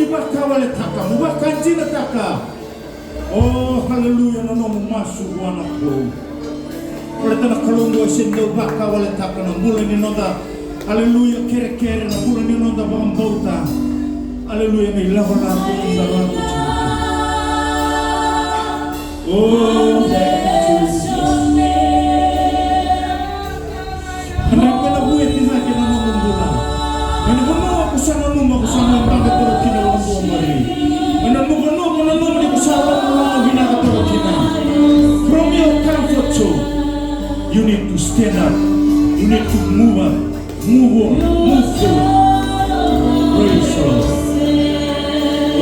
mubaka wale taka, mubaka njina taka. Oh, haleluya, na nomu masu wana ko. Wale tana kalungo sendo baka wale taka na mula ni nonda. Haleluya, kere na mula ni nonda bambauta. Haleluya, may lawan ako ng lawan ko chino. Oh, thank you, Jesus. Hanap ka na buhay tinake na mamumula. Managano ako sa namum, ako sa namum, bakit ako kinawang buwan mali. Managano ako na naman, ako sa namum, hinakatawa kina. From your comfort zone, you need to stand up. You need to move up, move on, move forward. Praise the Lord.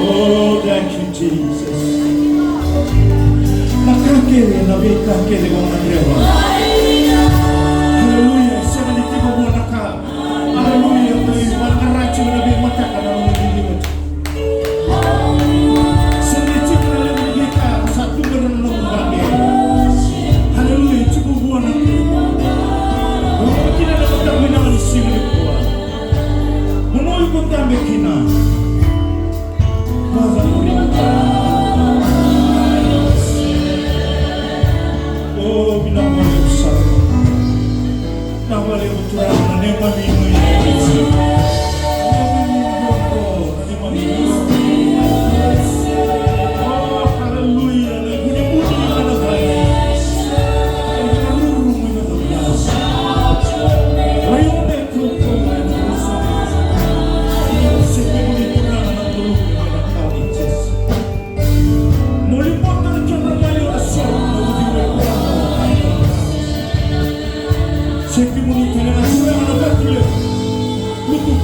Oh, thank you, Jesus. Nakakere na bekakere ko na krewa. Hallelujah. Sana nitibo mo naka. Hallelujah. Makarachi mo na bemataka na mga sana nitibo na lang nagika sa tubo na ng bagay. Hallelujah. Nitibo mo na krewa. Huwag kina na magdami na alisili ko. Munoy ko dami kina. Mother Monica. Oh, binawali ko sa nawali ko tura na nemamino yun. Oh, hallelujah. Nagunibuti yung kalagay. Ay, narurong mo na naglas. Ayaw na ito ko. Sige mo nito na natulog mo na tao ni Jesus. Mulimot na nagyan na tayo asal na udiway ko. Siempre bonito, le nació a la patria. Luto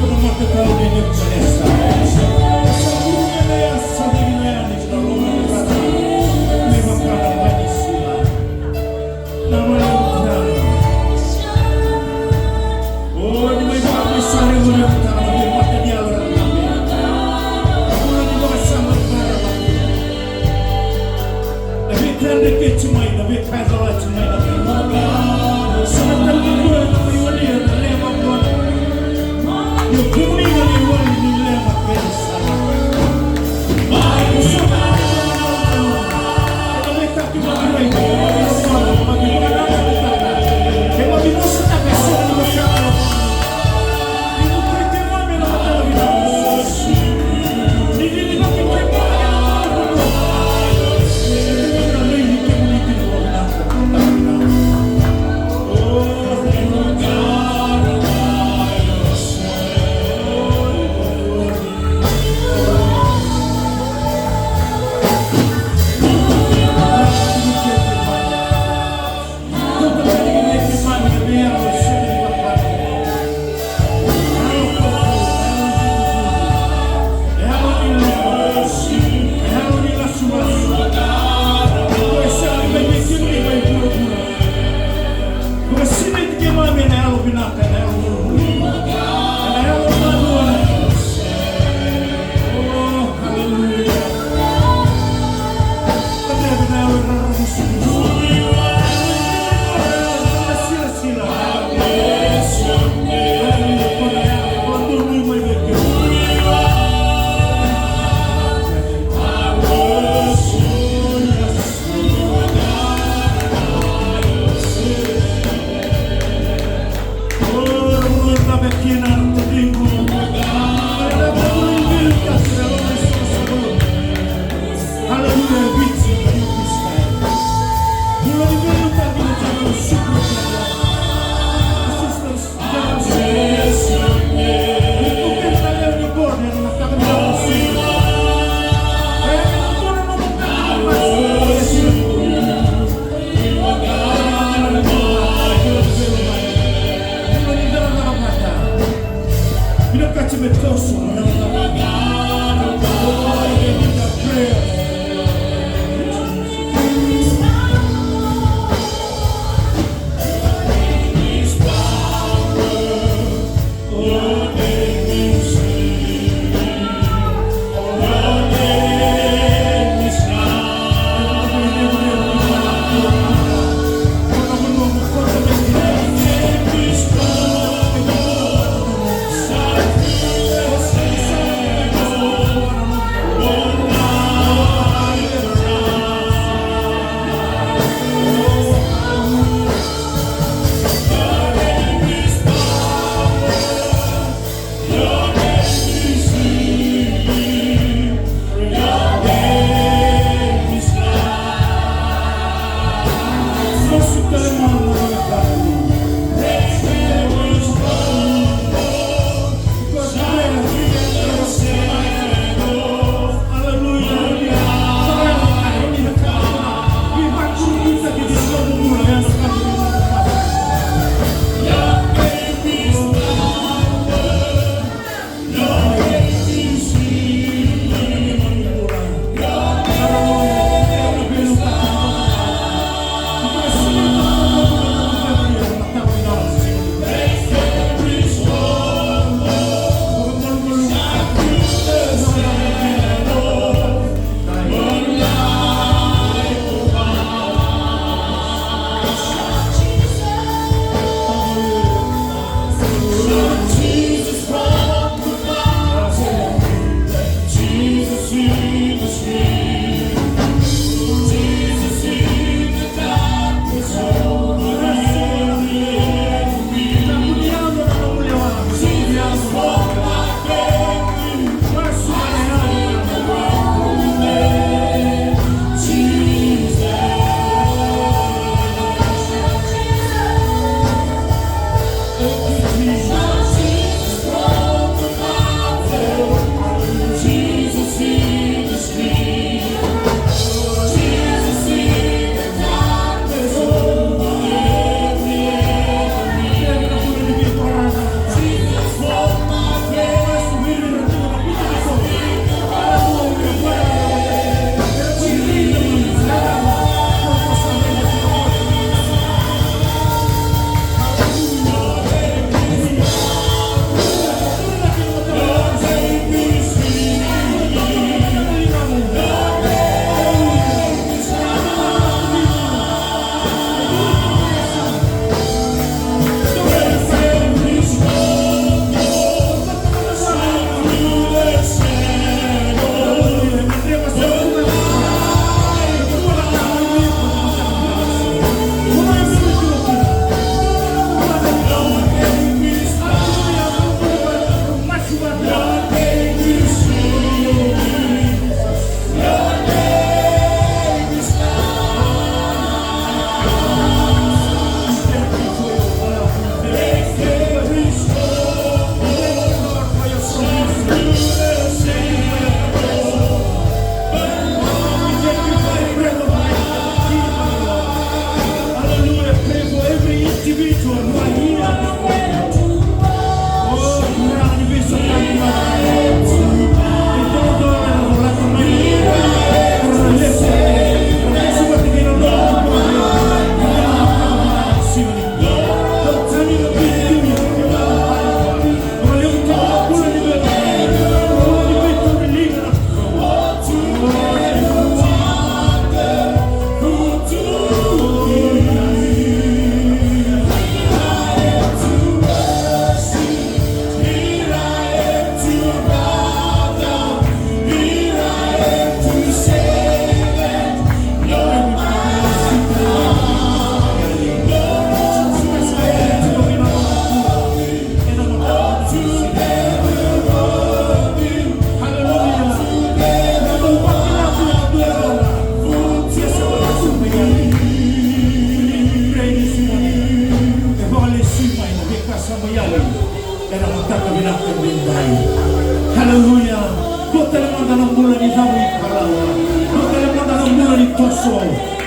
manda ng bulan ni Hawi Kalawa. Kaya manda ng bulan ni Toso.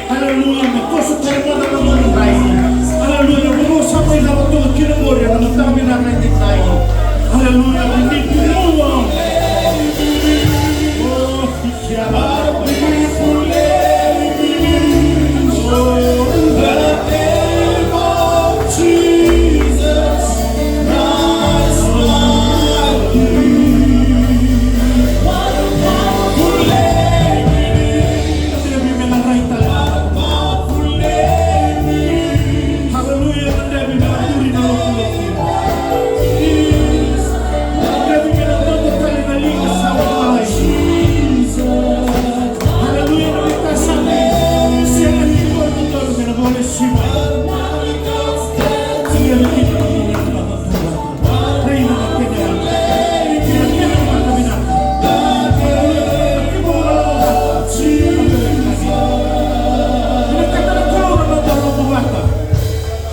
Hallelujah, may Toso kaya manda ng bulan tayo. Hallelujah, bumusa mo yung lahat ng kinamorya na magdami na natin tayo. Hallelujah, hindi pinuwa. Oh, Fijian.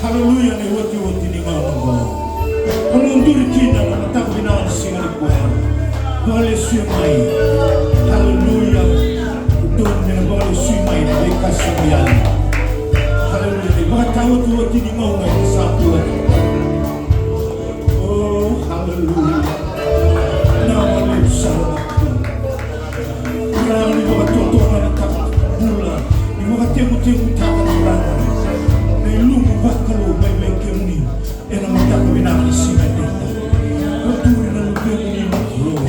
Hallelujah, ni wote ni Mungu. Mungu kina na nataka na singali kwa. Bale sumai. Hallelujah. Tuone na bale sumai na ikasi yana. Hallelujah. Baka wote ni Mungu na sapu. Oh, hallelujah. Na wale sana. Kuna ni baka toto na takula. Ni baka temu takula. Lumu bakalo may kemuni ena mataka binakisi na dita katuri na lukemuni na kulo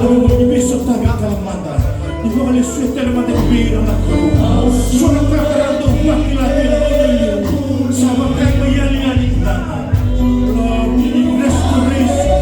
tayo ibiso tabi kalamanda iba kali suete na matakbira na kulo sona kakarando bakila kila kila sama kay mayali-yali na restoration.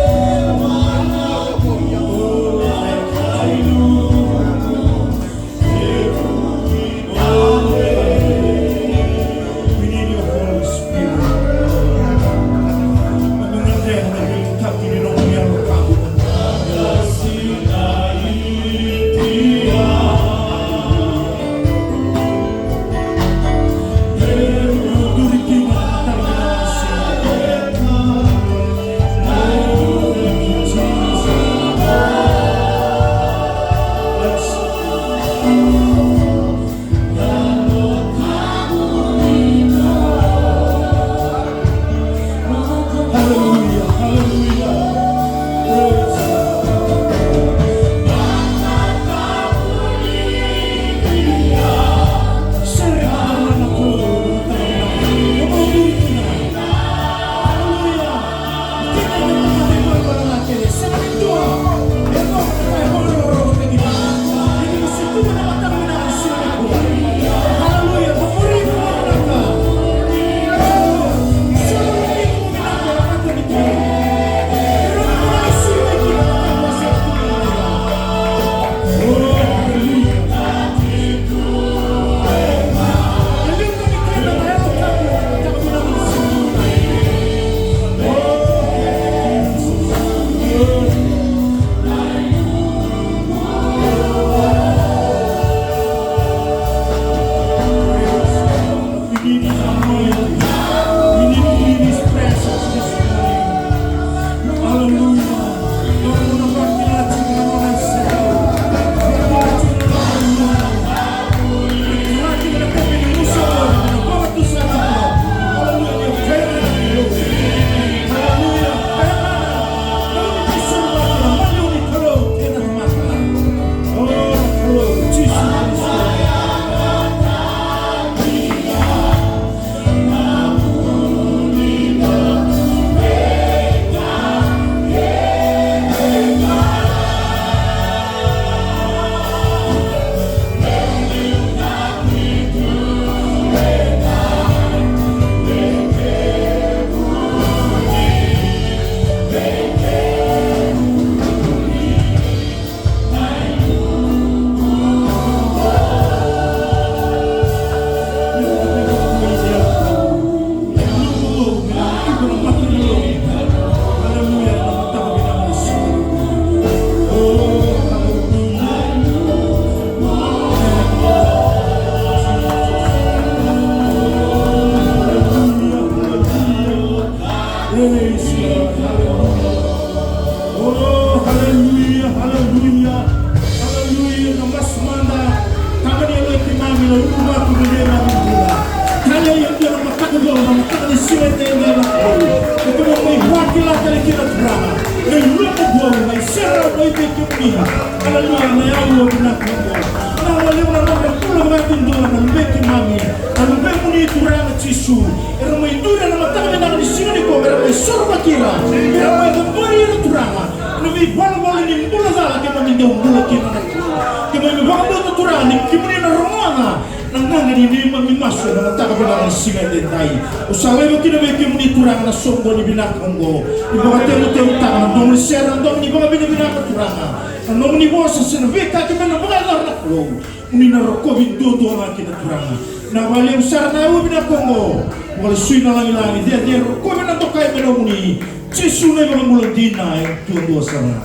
kinabiki muna. Haleluya, na yawo binakongo. Na wale mga pula mga tunduan ng beki mami. Ang beki muni iturang at sisu. Pero may dura na matangin na ni sino ni ko. Pero may sorba kira. Pero may gambari na turanga. Ano may wala ni mula dala kaya mamindaw mula kina na ko. Kaya may baka mo turanga ni kimuni na romana. Nanganga ni mamimaso na matakabilang ang singa detay. Usawa mo kinabiki muni turanga na sombo ni binakongo. Ibaka temo tanga. Nung sera nung ni baka binabinaka turanga. Nung ni bosa sinabika kaya na mga na ko. Muni na rokovin dodo ang akin na turanga. Nawali ang sara na uwi na Kongo. Wala suy na lang ilangi. Dia rokovin na to kaya meron muni. Jesu na mga mulang dina ay tundo sana.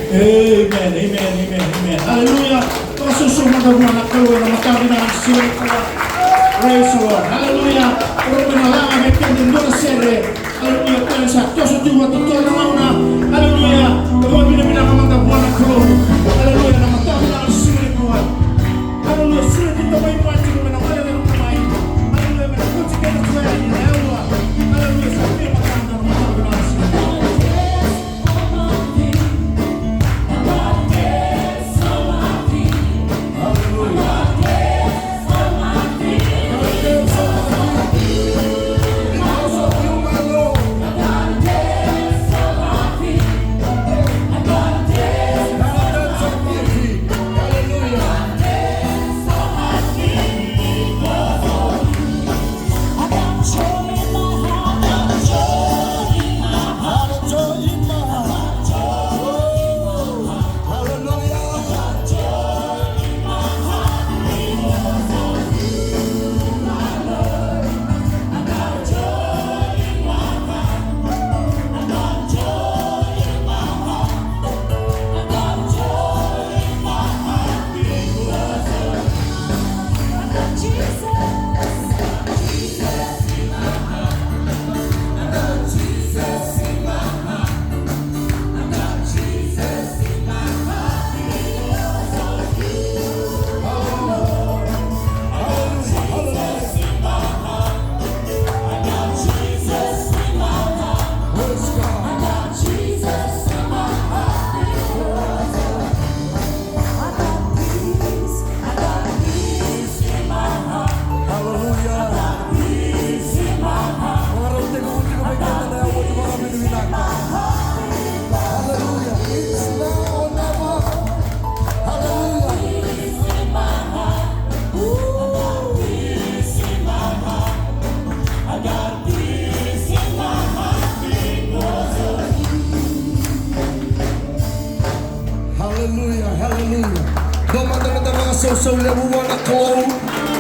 Amen. Hallelujah. Kasusuma na buwan na kaluwa na matabi na ang sila ko. Praise the Lord. Hallelujah. Pero pinalangan ay kandun na sere. Hallelujah. Kaya sa toso tuwa totoo na mauna. Hallelujah. Kapag binabinakamang na buwan na kaluwa. Hallelujah. Na matabi na ang sila ko. Hallelujah. Sila dito may pati ko na wala na ng kamay. Hallelujah. Manakot si kaya tuwa ni Ewa. Hallelujah. Sa akin makanda na matabi na ang sila ko.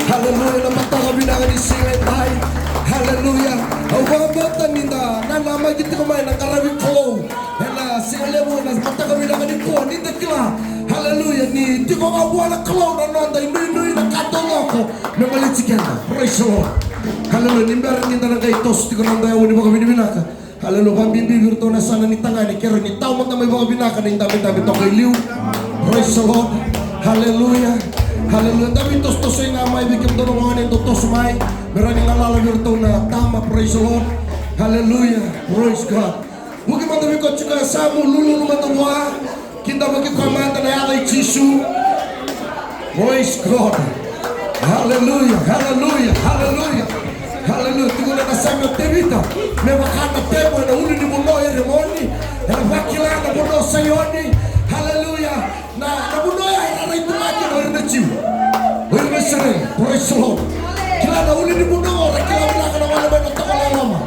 Hallelujah, namatangabinangan ni singay tayo. Hallelujah. Ang mga bata ninda, nalamay kita kumain ng karabing flow. Hela, singay mo, namatangabinangan ni ko, ninda kila. Hallelujah, ni di ko kabuha na klaw na nonda, inuy na katoloko. Namalitsikan na, praise the Lord. Hallelujah, nimberan ninda na kayo tos, di ko nanda yaw, di ba kami binaka. Hallelujah, pambibibir to na sana ni tangani, kero ni tao mat na may mga binaka na yung dami-dami to kay liw. Praise the Lord. Hallelujah. Hallelujah. Dami tos-tos ay nga may bigyan doon mga nito tos may. Meron yung alalagir to na tama. Praise the Lord. Hallelujah. Praise God. Huwag yung madami ko tsaka sa mo lulu lumatawa. Kinda magkikamanta na yakay Jisu. Praise God. Hallelujah. Hallelujah. Hallelujah. Hallelujah. Tigo na nasami ang tebita. May makana tebo na uli ni mulo yung remoni. Bakila na mulo sa yoni. Hallelujah. Na mulo ay naray tumakin o yung najiw. O yung nasari. Praise the Lord. Kila na uli ni mulo. Kila wala ka na wala may nagtakalama.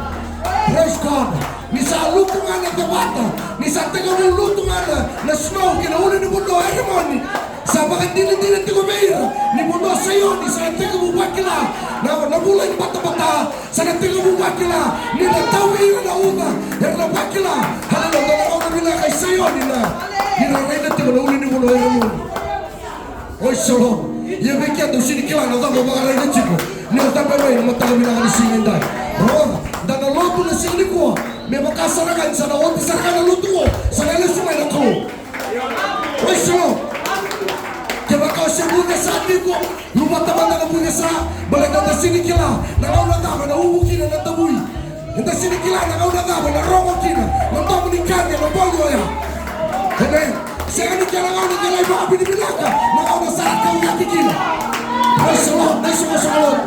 Praise God. Nisa lutungan na tabata. Nisa taga mo lutungan na snow. Kila uli ni mulo ay remoni. Sa bakan dili-dili tigo meira. Ni mulo sa yoni. Sa taga mo wakila. Na mula yung bata-bata. Sa taga mo wakila. Ni natawi na uga. Yang na wakila. Hallelujah. Nalakaw na nila kay sa yoni na. Hinaray na tigo na uli ni mulo ay remoni. Oy shalom. Ia bekia tu sini kila na tamo bakaray na chiko. Ni tape mai na mataga binangan ni singin dai. Roga. Dan lotu na singin ko. Me makasarakan sana onti sarakan lutu ko. Sana ile sumai na ko. Oy shalom. Kaya kau sebuah saat itu, lupa teman nak punya sah, balik dari sini kila, nak kau nak apa, nak ubu kina, nak tabui, dari sini kila, nak kau nak apa, nak rongok kina, nak tahu menikahnya, nak bawa ya, oke, Saya ni kailangan ng kalay mga binibilaka. Nakaunasaan ka ang natigil. Praise the Lord. Nais mo sa Lord.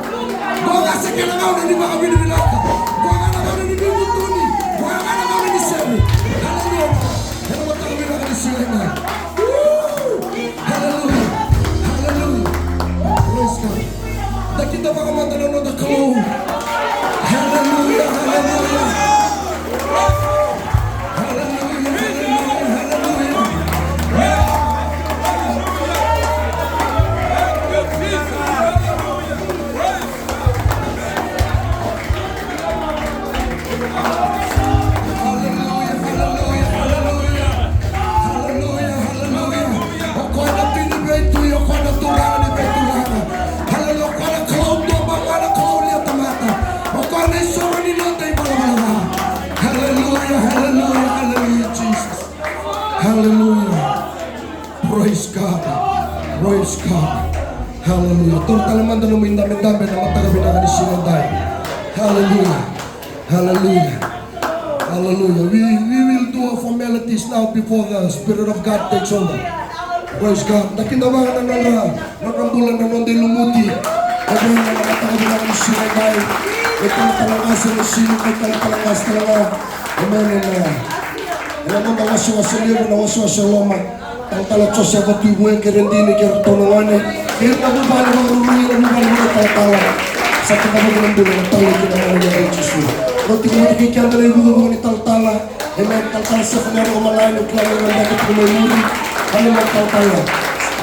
Doon nga sa kailangan ng mga binibilaka. Doon nga naman ng bibutuni. Doon nga naman ng Seri. Hallelujah. Ano ba tayo binaka ni Seri na? Hallelujah. Hallelujah. Praise God. Nakita mga mata nanonood ako. Hallelujah. Hallelujah. Hallelujah. Praise God. Praise God. Hallelujah. Tortalaman na namin dami-dami na matagabi na ni Sinanday. Hallelujah. Hallelujah. Hallelujah. We will do our formalities now before the Spirit of God takes over. Praise God. Nakinabangan na nakambulan na nung lumuti. Again, na matagabi na ni Sinanday. Ito na talangas na sino. Ito na talangas talaga. Amen. Alam mo na wasiwasi liyo na wasiwasi loma. Ang talatso siya ko TUIVUYA kerendini kertonongane. Kaya nabubali mo rumili na talatala. Sa kinabagan ng bulan, tawag ko na mga nangyari Jesus. Roti ko matikikyan na yung gumawa ni talatala. Amen. Talatala sa kanero ko malayo ng klaro ng bakit ko may muri. Ano mga talatala?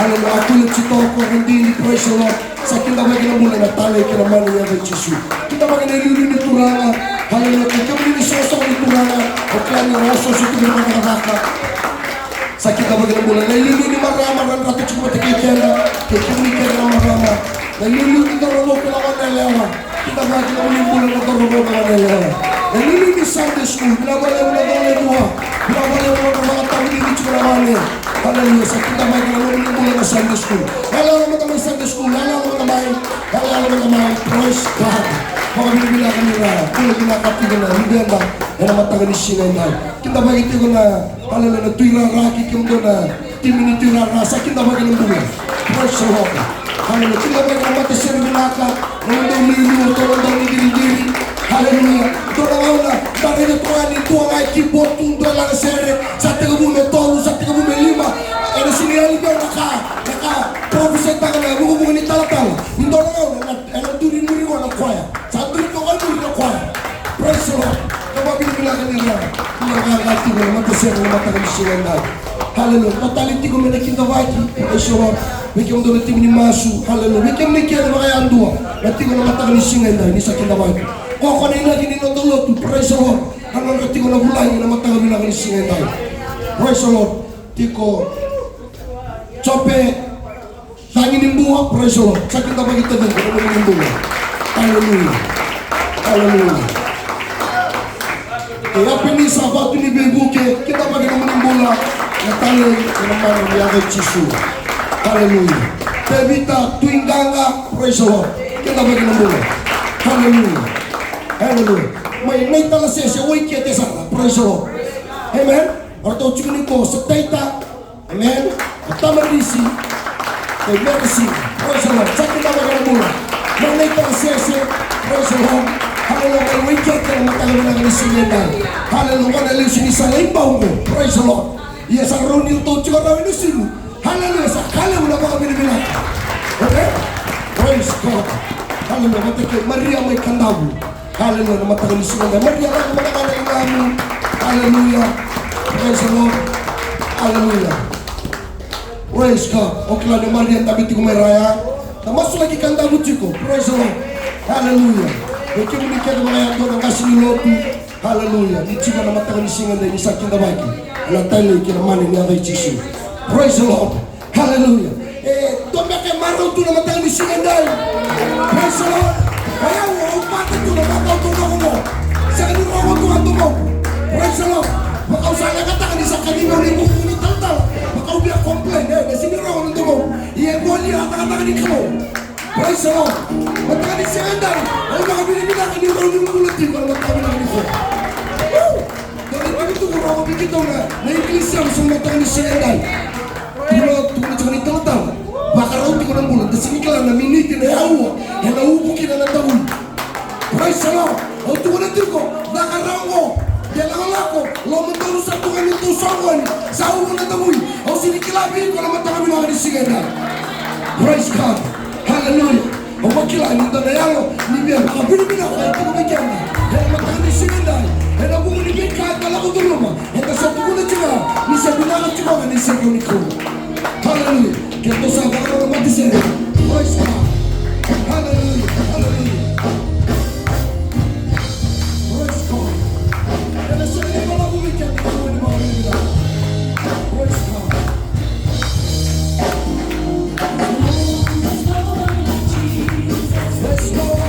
Ano mga akulit si Toko kerendini, praise the Lord. Sa kinabagan ng bulan, tawag ko na mga nangyari Jesus. Kinabagan na yung ni Turanga. Hallelujah. Kami ni sosok ni Turanga. O kaya ni Rosso sa tingin mga nakaka. Sa kita bagian bulan. Nailulu ni marama. Dan ratu cukup tikikera. Kikikera na marama. Nailulu ni Dororo kailangan na lewa. Kita bagian ni bulan na Dororo kailangan na lewa. Nailulu ni Sunday School. Binabalik mo na dole buha. Binabalik mo na mga tao dito cukup naman. Hallelujah. Sa kita bagian ni bulan na Sunday School. Hallelujah mo naman Sunday School. Hallelujah mo naman. Hallelujah mo naman. Praise God. Mga binibilakan nila, kung ginakapti ko na, hindi yan lang, yan ang matagal ni Sinanday. Kita bagiti ko na, alala na tuiraraki kong doon na, timini tuirarasa, kita bagay ng buhay. Praise the Lord. Hallelujah. Kita bagay ng matisir binaka, nang daw liliw, nang daw nigiri-giri. Hallelujah. Doon ang aula, dahil na tuwan ito ang ay keyboard, tundo lang sere, sa tigabume tolo, sa tigabume lima. E na siniyali ko, naka-prophesy ka na, mukha ni talatala. Hindi ang aula, durin mo rin ko ng kwaya. Praise the Lord. Kapag binibilakan nila, nakakati mo na matasir na matagal Sinanday. Hallelujah. Mataliti ko may nakintawaki. Praise the Lord. May kiyong doon natin ni Masu. Hallelujah. May kiyong nikiya na makaya andua. Nati ko na matagal Sinanday. Ni sa kintawaki. Kung ako na yung lagi ninotolot. Praise the Lord. Hanggang nati ko na bulay na matagal bilakan ni Sinanday. Praise the Lord. Tiko. Chope. Langin yung buha. Praise the Lord. Sa kintawaki ito din. Kung ano yung buha. Hallelujah. Hallelujah. Kaya pinisa ba ito ni Bebuke, kita pa rin naman yung bola na tayo naman ang yagay Chisu. Hallelujah. Tebita, tuwing ganga, praise the Lord. Kita pa rin ang bola. Hallelujah. Hallelujah. May talasya siya, way kete sana, praise the Lord. Amen. Arto chukunin ko sa taita, amen. At tamarisi, kay mercy, praise the Lord. Sa kita pa rin ang bola. May talasya siya, praise the Lord. Hallelujah, kay wicked ka na matagal na ng Sinanday. Hallelujah, na liyo sinisa limbaw mo. Praise the Lord. Iya sa Ronil to chika na inusin mo. Hallelujah, sa kala mo na baka binibilang. Okay? Praise God. Hallelujah, matakay Maria may kandaw. Hallelujah, na matagal ni Sinanday. Maria lang mga kanay namin. Hallelujah. Praise the Lord. Hallelujah. Praise God. Okay lang ni Maria, tabi ko may raya. Namaso lagi kandaw mo chiko. Praise the Lord. Hallelujah. Kaya menikah na mga yan doon ang kasi niloto. Hallelujah. Di chika na matagal ni Sinanday ni sa kinabagi. Alam tayo kinamanin niya kay Jesus. Praise the Lord. Hallelujah. Doon na kay Maraw doon na matagal ni Sinanday. Praise the Lord. Kaya upatan doon na matagal doon ako mo. Sa kanino ako doon mo. Praise the Lord. Makausahan na katakan ni sa kanino ni Mukuni Taltal. Makaubiyak complain. Sinira ako nito mo. Iyan-buwan niya katakan ni Kamo. Praise the Lord. Matagal ni Sinanday. Ay mga binibilakan ni Ron yung mulatin para matagal ni Kamo. Dahil pag ito ko ako bigito na iglesia sa matagal ni Sinanday. kila na miniti na yawa. Hela upu kina na tawi. Praise the Lord. O tu na tiko nakarango. Dia lako lo mentolu satu kan itu songon. Sau na tawi. O sini kilabi ko na mata kami na disigenda. Praise God. Hallelujah. O makila ni na yalo ni bia kabili bina ko itu ko bekenda. Hela mata kami disigenda. Hela buku ni bika kala ko tuluma. Hela sa buku na tiga. Ni sa binala tiga ni sa uniko. Hallelujah. Kita sabar orang mati sini. Praise God. Hallelujah. Hallelujah. Praise God. Kita sini kalau bukan kita ni mau ni dah. Praise God. Let's go.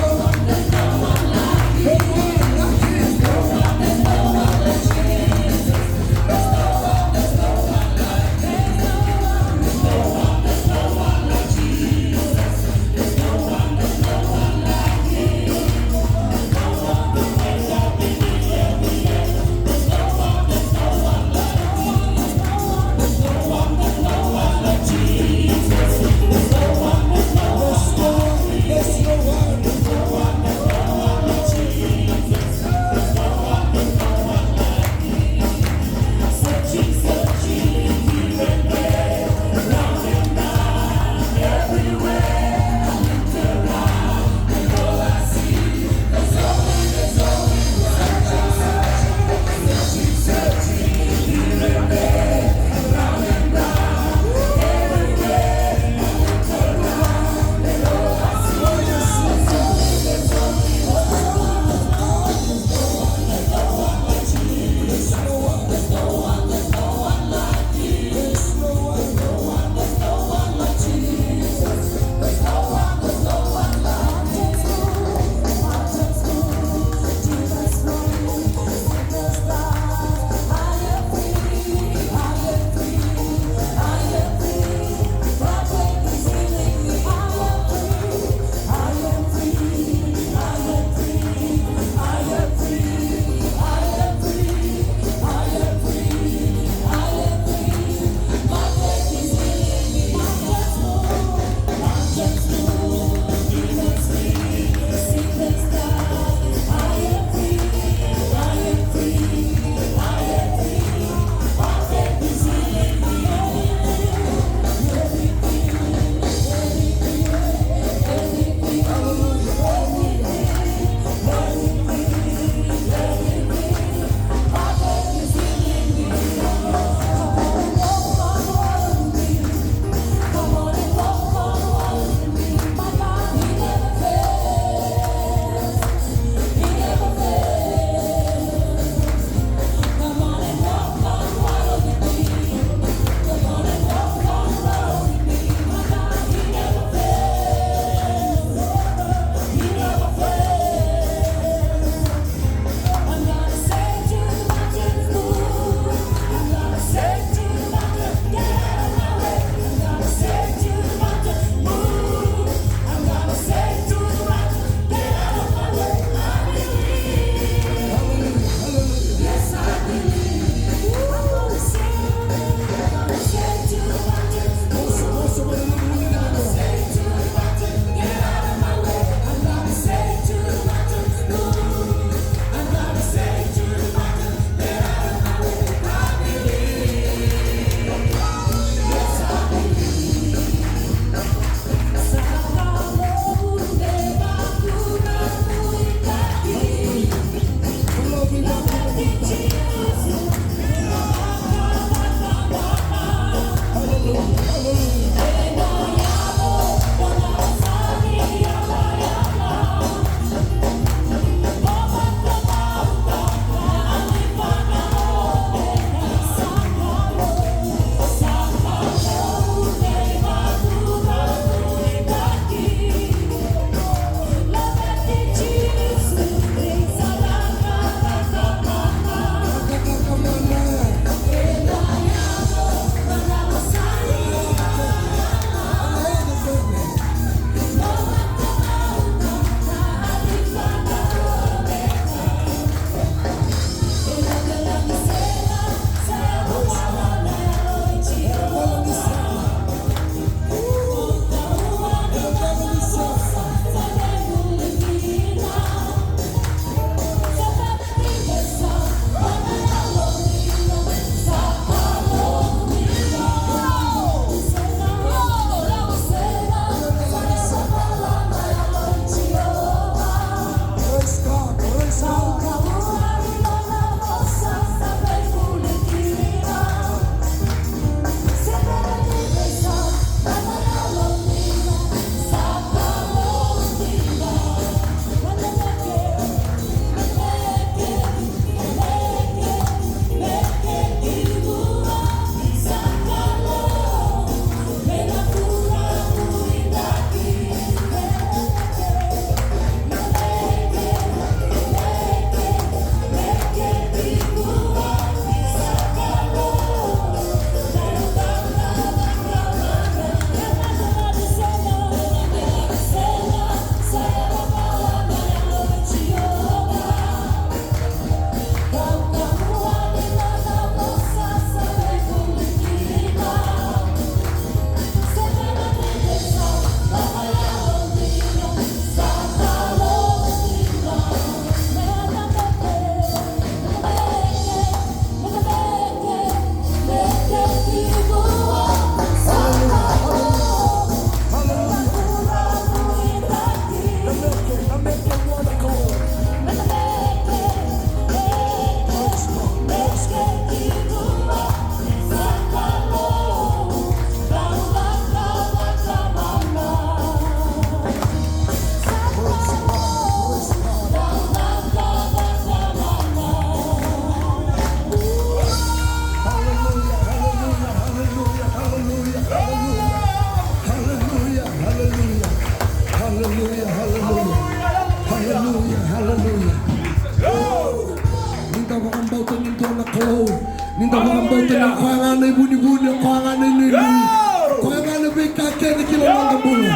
na kuangan na ibuni-buni, kuangan na inui-inui, kuangan na bikake na kilalang bulu.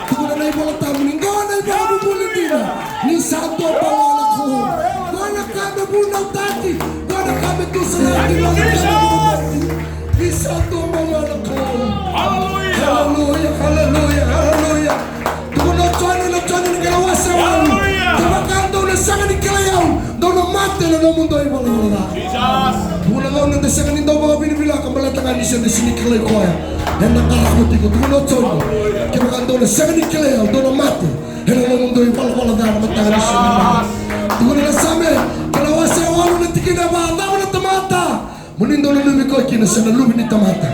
Tukunan na ibalang tamu, ninggawan na ibalang bulu dina. Ni santo pala ko. Kuana kami bunang tati, kuana kami tusalati, kuana kami bunang. Ni santo pala ko. Hallelujah, hallelujah, hallelujah. Tukunan na tuan na galawas sa wali. Tumakan daw na sangan ni kalayaw, daw na mate na mundo ibalang. Bulangaw na dasakan daw mga binibila kamalatangan ni siya na sinikalay ko ya. Dan nakarakuti ko tumunotson ko. Kaya daw na sangan ni kalayaw, daw na mate. Hela na mundo ibalang na matangan ni siya na. Tukunan na sa amin, kalawas sa walo na tikin na ba, daw na tamata. Munin daw na lumikoy kina sa nalumin ni tamata.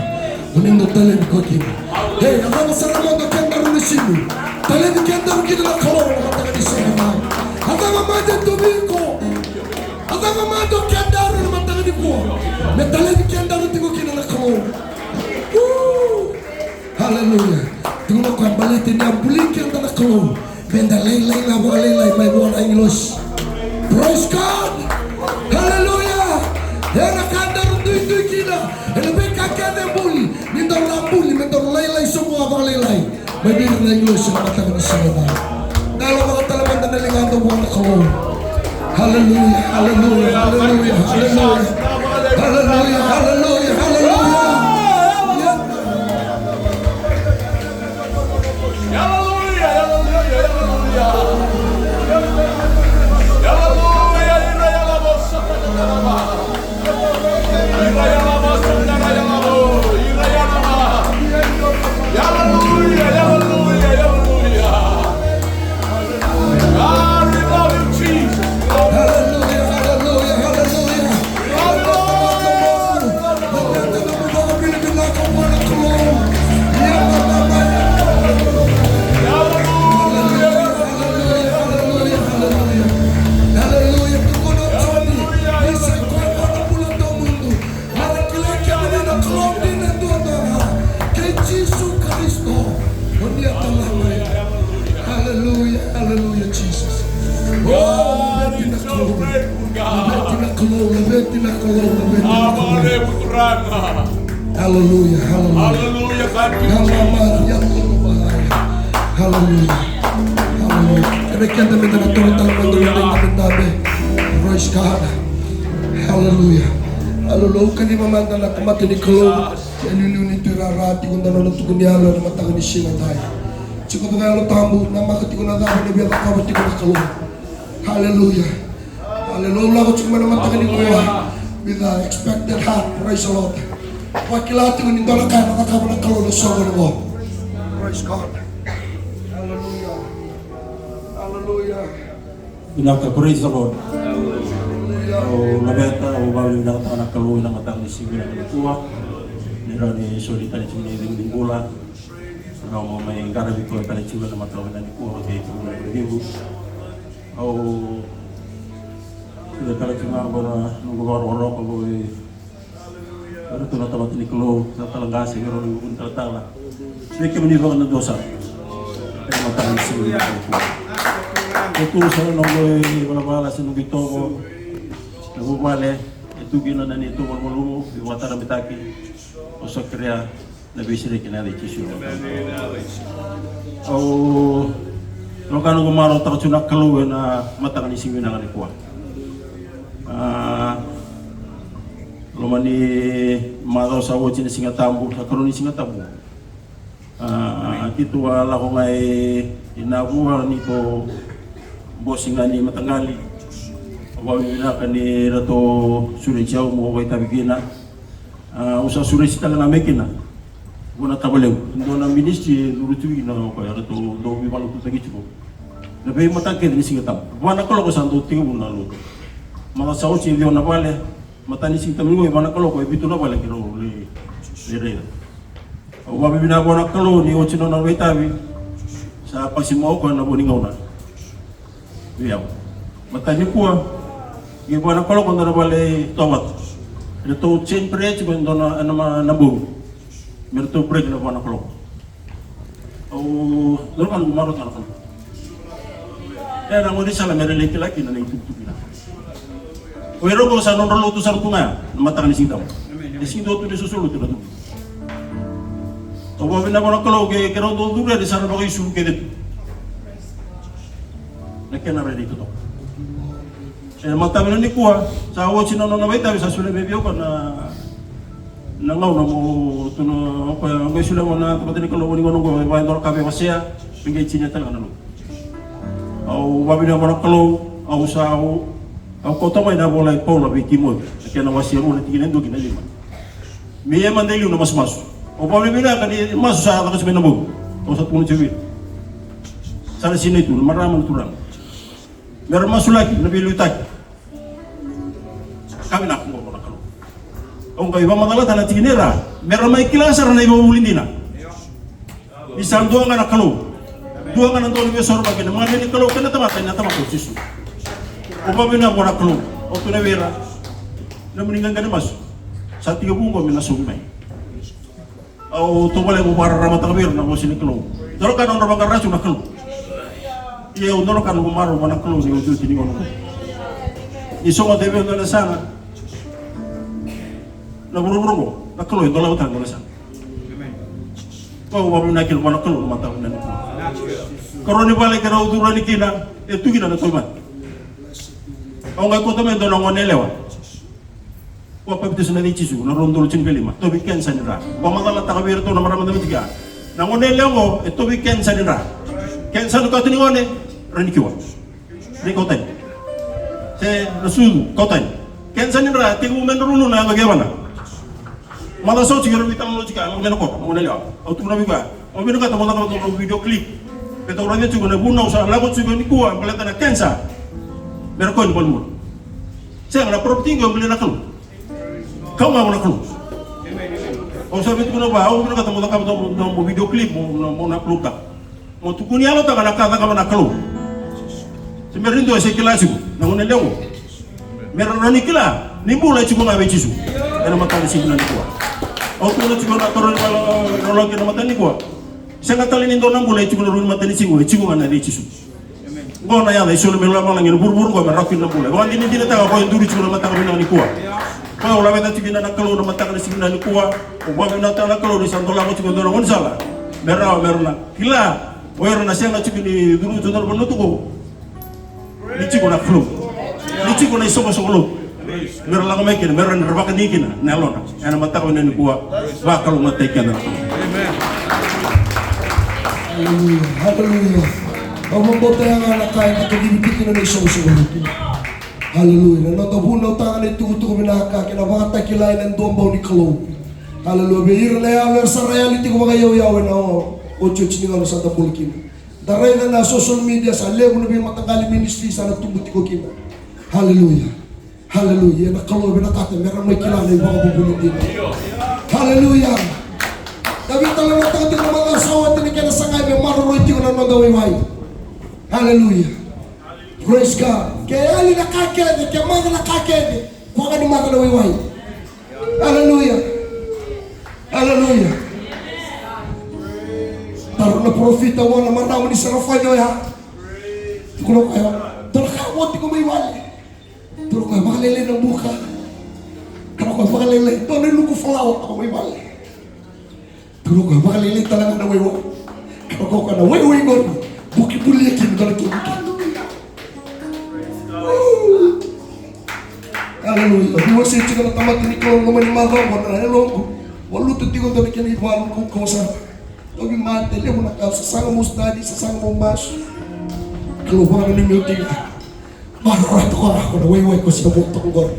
Munin daw talib ko kina. Hey, ang mga salamat na kaya naroon na sinu. Talib kaya daw kina na kalaw na matangan ni siya na. Ang mga madyan tumiko. Ang mga madyan kaya daw na matangan ni ko. May talib kaya daw na tigo kina na kalaw. Hallelujah. Tingnan ko ang balitin niya, bulik kaya daw na kalaw. Benda laylay na mga laylay, may buwan ay ilos. Praise God! Hallelujah! Yan nakanda rin duy-duy kina. Elabay kakanda yung buli. Nindaw na buli, nindaw laylay semua mga laylay. May bilang na ilos yung matagal na siya na. Nalo mga talaman na nalingan daw buwan na kalaw. Hallelujah! Hallelujah! Hallelujah! Hallelujah! Hallelujah! Hallelujah! Hallelujah! Hallelujah, hallelujah. Hallelujah. Hallelujah. Kaya kami nagtulong talagang namin tabi. Praise God. Hallelujah. Hallelujah. Kani mamanda na kumati ni Kalo. Yalulu ni tirarati kung nanonood ko niya na matagal ni siya tayo. Tsaka ba kaya tamu na makati ko na dapat na biyak kamati ko na Kalo. Hallelujah. Hallelujah. Lagot ko man matagal ni Kuya. With an expected heart. Praise the Lord. Wakilati ko nito lang kaya makakaba ng Kalo na sogo mo. Praise God. Hallelujah. Hallelujah. Pinaka-praise the Lord. O labeta o bawal na kata anak Kalo na katang ni Sigo na kalikuha. Nira ni Solita ni Siniling Bingula. Ano mo may garabi ko ka ni Sigo na matawag na ni Kuha kaya ito na kalibu. O sudah kala cuma bara nunggu-nunggu ko boy. Pero ito na tamat ni Kalo sa talangasi pero nung tala. Sige kami ni na dosa. Kaya matawag ni Sigo na kalikuha. Ito sa nunggu wala-wala sa nunggu ito ko. Nagumale, ito gina na nito malulumo, iwata na mitaki, o sa kaya nabisiri kinali kisyo. O, nung kanong gumaraw takot yung nakaluwe na mata ni Sigo na kanikuha. Luman ni maraw sa wotsi na singatambo, sa karoon ni singatambo. Ito wala ko ngay inabuha nito bossing nga ni Matangali. Awawi na kani rato sulit siya mo kay tabigina. Usa sulit sita lang amekin na. Wala tabalew. Ndo na ministry rutuwi na ko rato do mi balu tutagi ko. Na bay matake ni singatam. Wana ko ko santo tingo na lo. Mga saot si Dio na bale. Matani sing tamingo wana ko ko bitu na bale kiro le re. Awawi na ko na kalo ni ochino na wetawi. Sa pasimo ko na boningaw na. Iya. Matani ko ibu anak kalau kau balik tomat, itu chain break cuma dona nama nabung, mertu break nama anak kalau, lalu kan marut anak kalau, namun di sana mereka lagi nanti itu tu bila, wero kau sana nol tu sana tunga, mata kan sitam, Desindo tu disusul tu. Obo bina bona kalau ke kero do dura di sana bagi sulu ke det. Nakena ready tu. Mata bina ni kuah, sa wo chino no baita bisa sule bebio kana nangau namo tu no apa ngai sule mona tempat ni kalau ni ngono go ba ndor kabe masya pinggir cinya tang nanu. Au babina bona kalau au sa au kota mai na bola pola bikimo. Nakena masya mo tingin ndo kinalima. Miye mandeli no mas. O babina kan masuk sa atas menabu. O sa puno cewek. Sana sini tu maramang turang. Meron masuk lagi, nabi lutak. Kami nak ngomong nak kalau. Orang kaya masalah tanah tinera. Meron may kilasar na iba ulindina. Isang dua nga nak kalau. Dua nga nanto lebih sorba kena. Mga ni kalau kena tamatay na tamak sisu. O babina mo nak kalau. O tu na vera. Na meninggal kena masuk. Sa 3 buwan kami nasumay. O tu boleh mo para ramatang bir na mo sini kalau. Daro ka nang rabang rasu nak kalau. Iya udah kan umaru mana kalau di ujung sini ngono. Isongo debe ndo sana. Na buru-buru na kalau itu laut kan sana. Kau baru nakil mana kalau mata nan. Kalau ni balik ke uduran ni kina, itu kina na tomat. Kau nggak kota men dono ngone lewa. Kau apa betul na dicisu, na rondol cingkelima. To bikin sanira. Kau masalah takabir to na maramam tiga. Na ngone lewo, itu bikin sanira. Kensa nu kau tu ni ngone. Rani kiwa, ni kau tanya, saya nasul kau tanya, kensa ni rah, tengok menurun na bagaimana? Malah so cikgu kita mau cikgu, mau menakut, mau nelayan, atau mana juga, mau menakut, mau nak video klip, kita orangnya cikgu nak bunuh, saya lakukan cikgu ni kuah, melihat anak kensa, mereka ni paling murah. Saya nak properti kau beli nak lu, kau mau nak lu? Oh saya betul nak bawa, mau menakut, mau video klip, mau nak lu tak? Mau tukuni alo tak nak kata kau nak lu? Sebenarnya itu saya kelas itu, namun lewo. Merana ni kila, ni mulai cukup ngabe cisu. Karena mata di sini nanti kuah. Aku nak cukup nak turun kalau lagi nama tani kuah. Saya kata ini dona mulai cukup turun mata di sini, cukup mana di cisu. Gua nanya, isu lebih lama lagi, buru-buru gua merakin nak mulai. Gua ini tidak tahu kau yang dulu cukup mata kau ni kuah. Kau lawan tadi kita nak kalau nama tani di sini nanti kuah. Gua nak tahu kalau di sana lama cukup dona pun salah. Merana kila, orang nasi yang cukup di dulu tuh benar tuh. Lici ko na flu, lici ko na isong-isong. Meron lang kami kina, meron narbakan ni kina, nalon. Ano mata ko na ni kuha, bakal umatay ka na. Amen. Hallelujah. Ang mabuti ang anak kaya at pag-ibigin na isong-isong. Hallelujah. Natabunaw tangan ay tugutuko minaka, kinabata kilay ng dombaw ni Kalo. Hallelujah. Bihira na yaw, sa reality ko mga yaw-yawin ako, o church ni Kalo sa Tabulkin. Daray na social media sa lewo na may matanggali ministry sa nagtubuti ko kina. Hallelujah. Hallelujah. Nakalobe na kata, meron may kilala yung mga bubulitin. Hallelujah. Dabi talaga natin ng mga asawa tinikya na sangay, may maruroy ko na magawiway. Hallelujah. Praise God. Kaya ali nakakede, kaya mga nakakede, kung ano mga nawiway. Hallelujah. Hallelujah. Taruh na profita mo na marami ni Sarafay nyo ya. Tulog kayo. Tulog kayo, wati ko may wali. Tulog kayo, makalilay ng buka. Tulog kayo, makalilay. Tulog nung kufalaw ako may wali. Tulog kayo, makalilay talaga na may wali. Tulog ka na, way ngon. Buki-buliakin ka na kibuki. Hallelujah. Diwa siya ka na tamat ni ko naman ni Mara. Waluto di ko talaga kinaibalan kong kausan. Lagi mati, dia mau nakal sesama mustadi, sesama mas. Keluar ni meeting. Marah tu aku dah way ko sa bukto ko.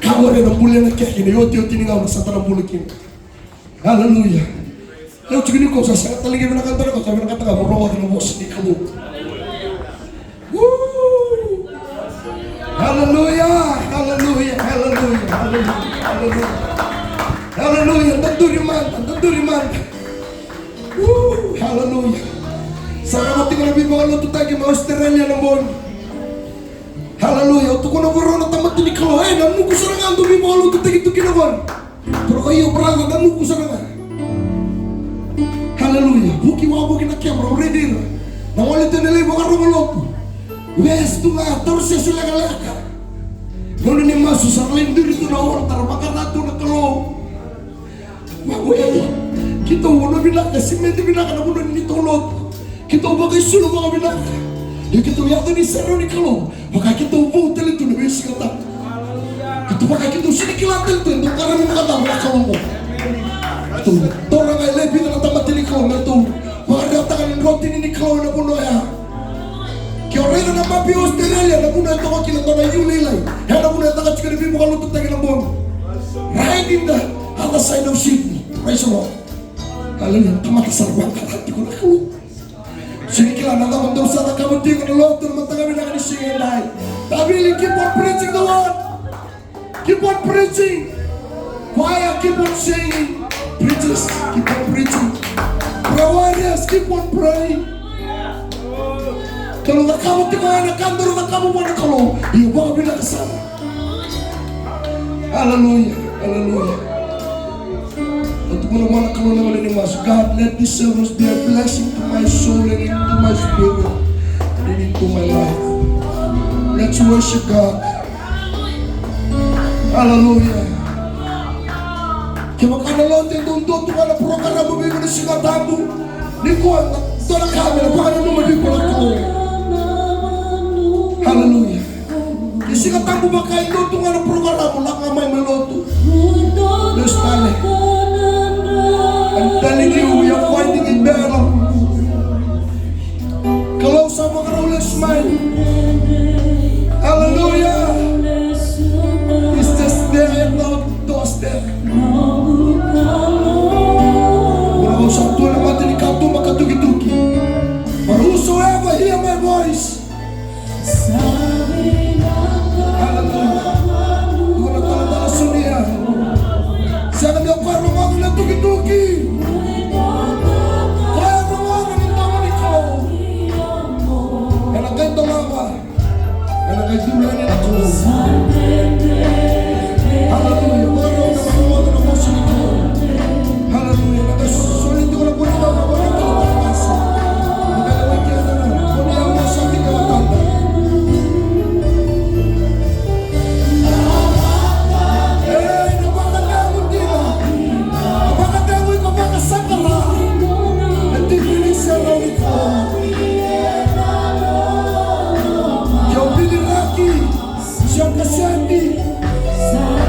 Kamu ada bulan nak kaya ni yoti ni ngau sa tarang bulikin. Hallelujah. Lalu cakap ni kau sa sangat taligi na kantor ko, sabi na kata mo rawa ng boss ni kamu. Hallelujah, hallelujah, hallelujah, hallelujah, hallelujah. Hallelujah, tanduriman. Hallelujah. Sarang ating nabi mga luto tayo mga Australia naman. Hallelujah. Ito ko na baro na tamat ni Kalo. Namu ko sarangan dumi mga luto tayo ito kinawan. Pero kayo branga, namu ko sarangan. Hallelujah. Buki wabuki na camera, ready na. Nangulit na nila yung mga rumalopo. Wes, ito nga, torse sila kalaka. Noon ni Masu, sarling dito na orang, tarabaka na ito na Kalo. Wait, kita ulo binak kasi medyo binak na ulo ni tulot. Kita bagay sulo mga binak. Yung kita yato ni Sero ni Kalo. Baka kita upo talento na besi kata. Kita baka kita sinikilan talento. Ito karami mga kata mga kalong mo. Ito, torang ay lebi na natamat ni Kalo. Ito, baka datakan ng roti ni Kalo na puno ya. Kaya rin na mapi Australia na puno ito kakilata na yulilay. Yan na puno ito kakilata na buka lutut tayo ng buwan. Right in the other side of Sydney. Praise the Lord. Hallelujah. Tamakasarwang karati ko na Kalo. Sinikila na naman daw sa nakamunti ko na Lord. Naman kami na kanisingin lahat. Tabili, keep on preaching the word. Keep on preaching. Choir, keep on singing. Preachers, keep on preaching. Prayer warriors, keep on praying. Kalau nakamunti ko na kantor nakamu mo na Kalo. Iyo ba kami nakasama? Hallelujah. Hallelujah. Untuk menemukan Kalo naman ini mas. God, let this service be a blessing to my soul and into my spirit and into my life. Let's worship God. Hallelujah. Kaya makanalon din doon doon ka na program na mabigo na sinatabu. Ni ko ang ito na camera. Baka na mabigo na ko. Hallelujah. Kaya sinatabu ba kayo doon ka na program mo lang nga may maloto. Let's tally. I'm telling you, we are fighting in battle. Kalau sama karola smile. Hallelujah. It's just there at the doorstep. Kalau satu na mati ni kanto makatugi-tugi. But whosoever hear my voice. Hallelujah. Tuhan tala-tala sunia. Siya nagkakaro mga na tugi-tugi. Kaya dulan nila ko. Hallelujah. Wala na makuha na mo sa ito. Hallelujah. Nagasulit ko na po nila na wala ka na pagkasa. Nagalawin kaya na lang. Kung niya mo sa ating kamatanda. Eh, napakagawin din ah. Napakagawin ko makasakala. Nagtipinig siya na ito. Siya kasandi.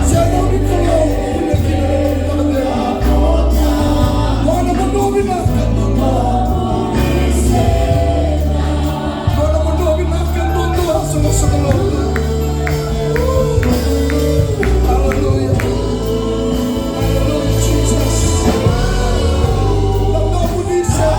Siya na ulit ko lang. Wala naman nobin na. Wala naman nobin na. Kanto. Sa kalong. Hallelujah. Hallelujah, Jesus. Tanda mo din siya.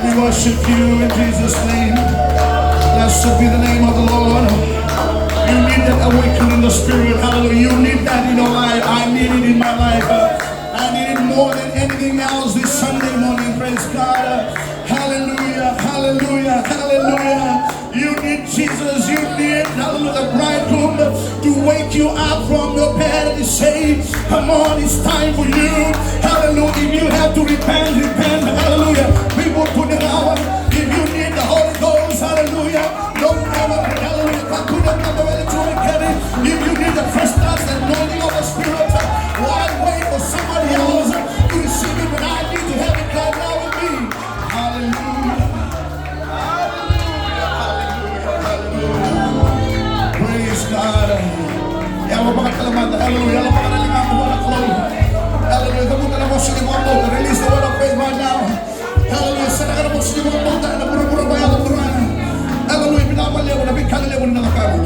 We worship you in Jesus' name. Blessed be the name of the Lord. You need that awakening in the spirit. Hallelujah. You need that in your life. I need it in my life. I need it more than anything else this Sunday morning. Praise God. Hallelujah. Hallelujah. Hallelujah. You need Jesus. You need, hallelujah, the bridegroom to wake you up from your bed and say, come on, it's time for you. Hallelujah. If you have to repent, repent. Hallelujah. People put it out. If you need the Holy Ghost, hallelujah. Don't ever, hallelujah. If you need the first class anointing of the Spirit, why wait for somebody else to receive it when I need to have it right now with me? Hallelujah. Praise God. Hallelujah. Hallelujah. Release the word of praise right now. Hallelujah. Hallelujah. Pinapalya mo na bigkalya mo na nakakabot.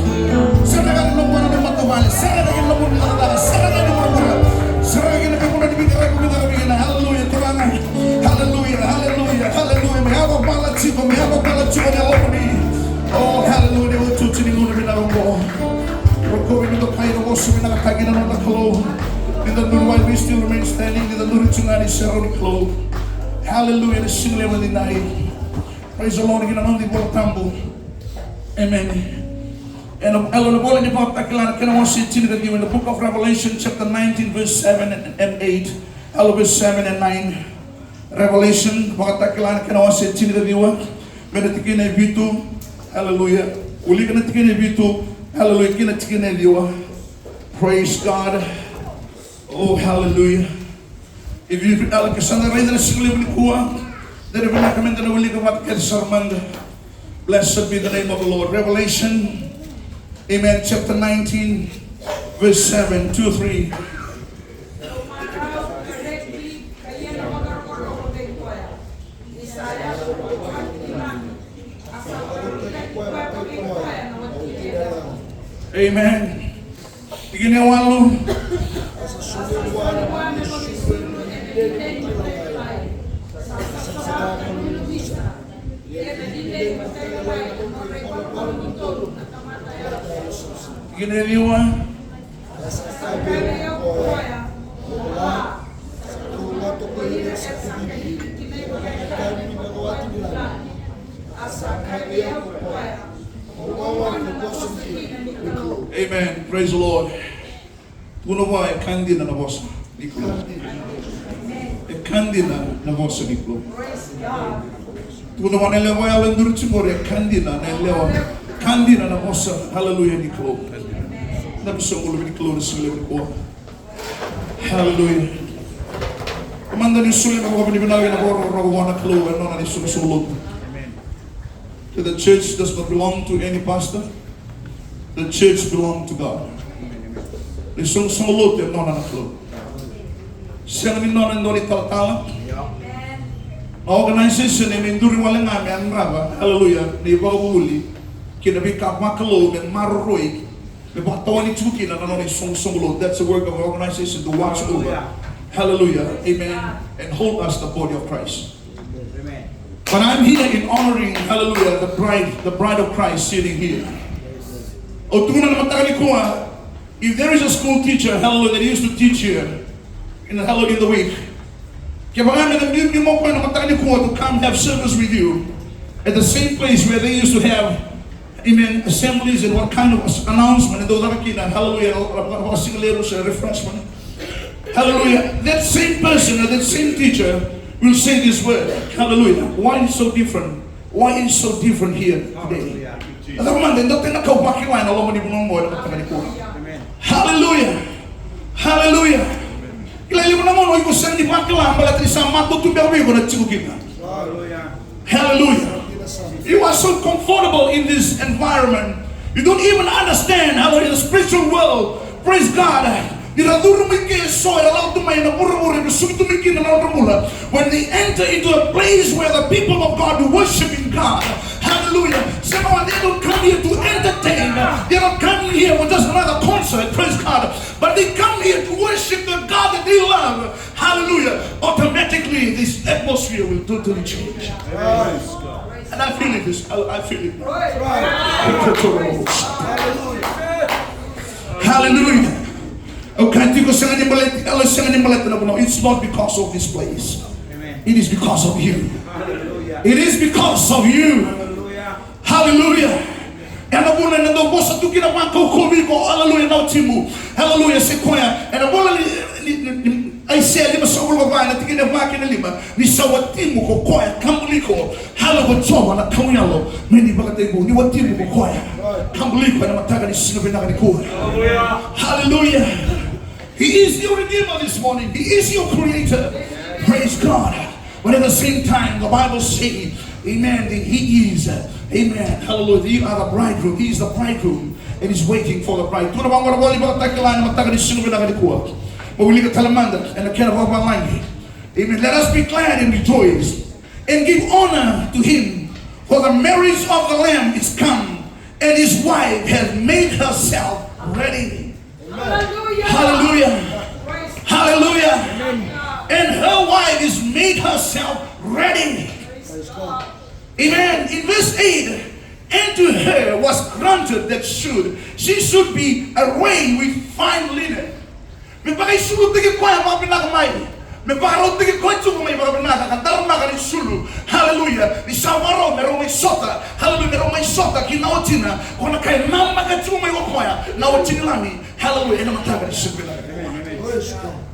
Saragin mo na ng matawali. Saragin mo na nakakabot. Saragin mo na. Saragin mo na bigkalya na. Hallelujah. Turangan. Hallelujah. Hallelujah. Hallelujah. May habang palatsiko. May habang palatsiko na lopani. Oh, hallelujah. Ututunin mo na binarong mo. Rukawin mo na kayo ng oso. Minakatagin na ng nakalo. Dito nun while we still remain standing. Dito nun rin nga ni Sarah ni Chloe. Hallelujah. Nasingle mo din nahin. Praise the Lord. Ginanong di po tambo. Amen. And in the book of Revelation, chapter 19, verse 7 and 8, verse 7 and 9. Revelation, hallelujah. Hallelujah. Praise God. Oh, hallelujah. If you blessed be the name of the Lord. Revelation, amen, chapter 19, verse 7, 2, 3. Amen. Iginawa Gineliwa. Amen. Praise the Lord. Tuno ba e kandi na nabos niklo. E kandi na nabos niklo. Tuno ba nele wa ala nduru chimore kandi na nele wa kandi na nabos hallelujah niklo. Na bisongolo niklo na sile ko. Hallelujah. Komanda ni sule na ko binibinal na ko ro na klo no na ni sumusulod. The church does not belong to any pastor. The church belongs to God. The sumusulod no na klo. Siya ni no na ndori taltala. Organization ni nduri wala ngami ang raba. Hallelujah. Ni bawuli kinabi kapmaklo ng marroy. That's the work of an organization to watch over. Hallelujah. Amen. And hold us the body of Christ. Amen. But I'm here in honoring, hallelujah, the bride of Christ sitting here. If there is a school teacher, hallelujah, that used to teach here in the week, to come have service with you at the same place where they used to have, amen, assemblies and what kind of announcement and those other kind of hallelujah, refreshment. Hallelujah. That same person or that same teacher will say this word. Hallelujah. Why is it so different? Why is it so different here today? Hallelujah. Hallelujah. Hallelujah. You are so comfortable in this environment. You don't even understand how in the spiritual world, praise God, when they enter into a place where the people of God are worshiping God, hallelujah, someone, they don't come here to entertain, they don't come here with just another concert, praise God, but they come here to worship the God that they love. hallelujah, automatically this atmosphere will totally change. And I feel it. I feel it. Hallelujah. It's not because of this place. It is because of you. It is because of you. Hallelujah. And I want to know what's to get a man hallelujah, no timu. Hallelujah, sequoia. And I want I said, "Lima so will buy the ticket of back in the lima. This so what timu ko quiet, Cambulico. Hallelujah, Joe, and a Tonyalo. Many Bagatebo, you want timu ko quiet. Cambulico, and I'm attacking the sin of another core. Hallelujah. He is your Redeemer this morning. He is your Creator. Praise God. But at the same time, the Bible says, amen, that He is, amen, hallelujah, you are the bridegroom. He is the bridegroom, and He's waiting for the bride. Amen. Let us be glad and rejoice and give honor to Him, for the marriage of the Lamb is come, and His wife has made herself ready. Hallelujah. Hallelujah. Hallelujah. And her wife is made herself ready. Amen. In verse 8, and to her was granted that she should be arrayed with fine linen. Hallelujah.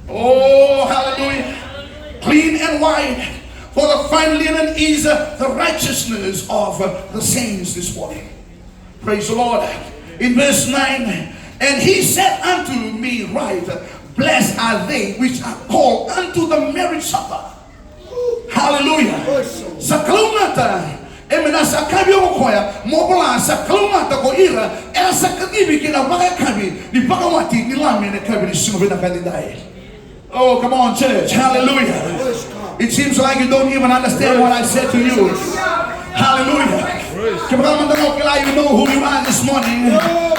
Oh, hallelujah. Clean and white. For the fine linen is the righteousness of the saints this morning. Praise the Lord. In verse 9, and He said unto me, right, blessed are they which are called unto the marriage supper. Hallelujah. Sakalumata. Emena sakabio koya mobola sakalumata ko ira ela sakadibi kina magakabi ni pagawati ni lami na kabi ni sumabina kandidae. Oh, come on, church. Hallelujah. It seems like you don't even understand what I said to you. Hallelujah. You know who you are this morning.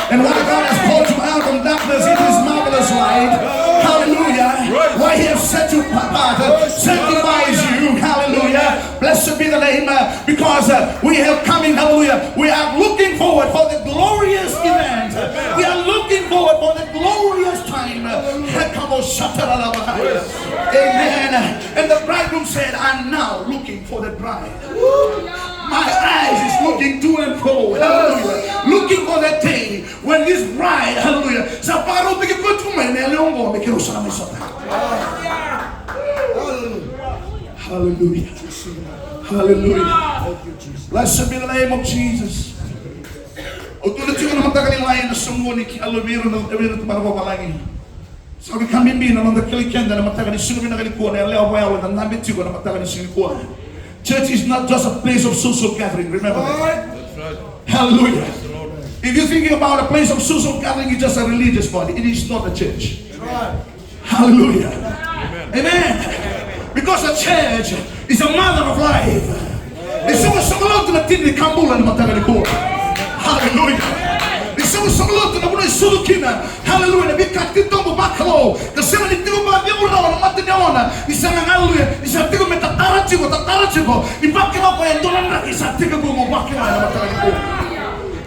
And why God has called you out from darkness in His marvelous light. Hallelujah. Why He has set you apart, sanctifies you. Hallelujah. Blessed be the name. Because we have coming, hallelujah. We are looking forward for the glorious event. We are looking forward for the glorious time. Amen. And the bridegroom said, I'm now looking for the bride. My eyes is looking to and fro. Hallelujah. Looking for that day when this bride, hallelujah. Hallelujah. Hallelujah. Blessed be the name of Jesus. So we come in being another Kilikan and Matagani Suminakua and Leo and Nambitigo and Matagani Sinikua. Church is not just a place of social gathering, remember that. That's right. Hallelujah. If you're thinking about a place of social gathering, it's just a religious body. It is not a church. Right. Hallelujah. Amen. Because a church is a mother of life. Hallelujah. Hallelujah.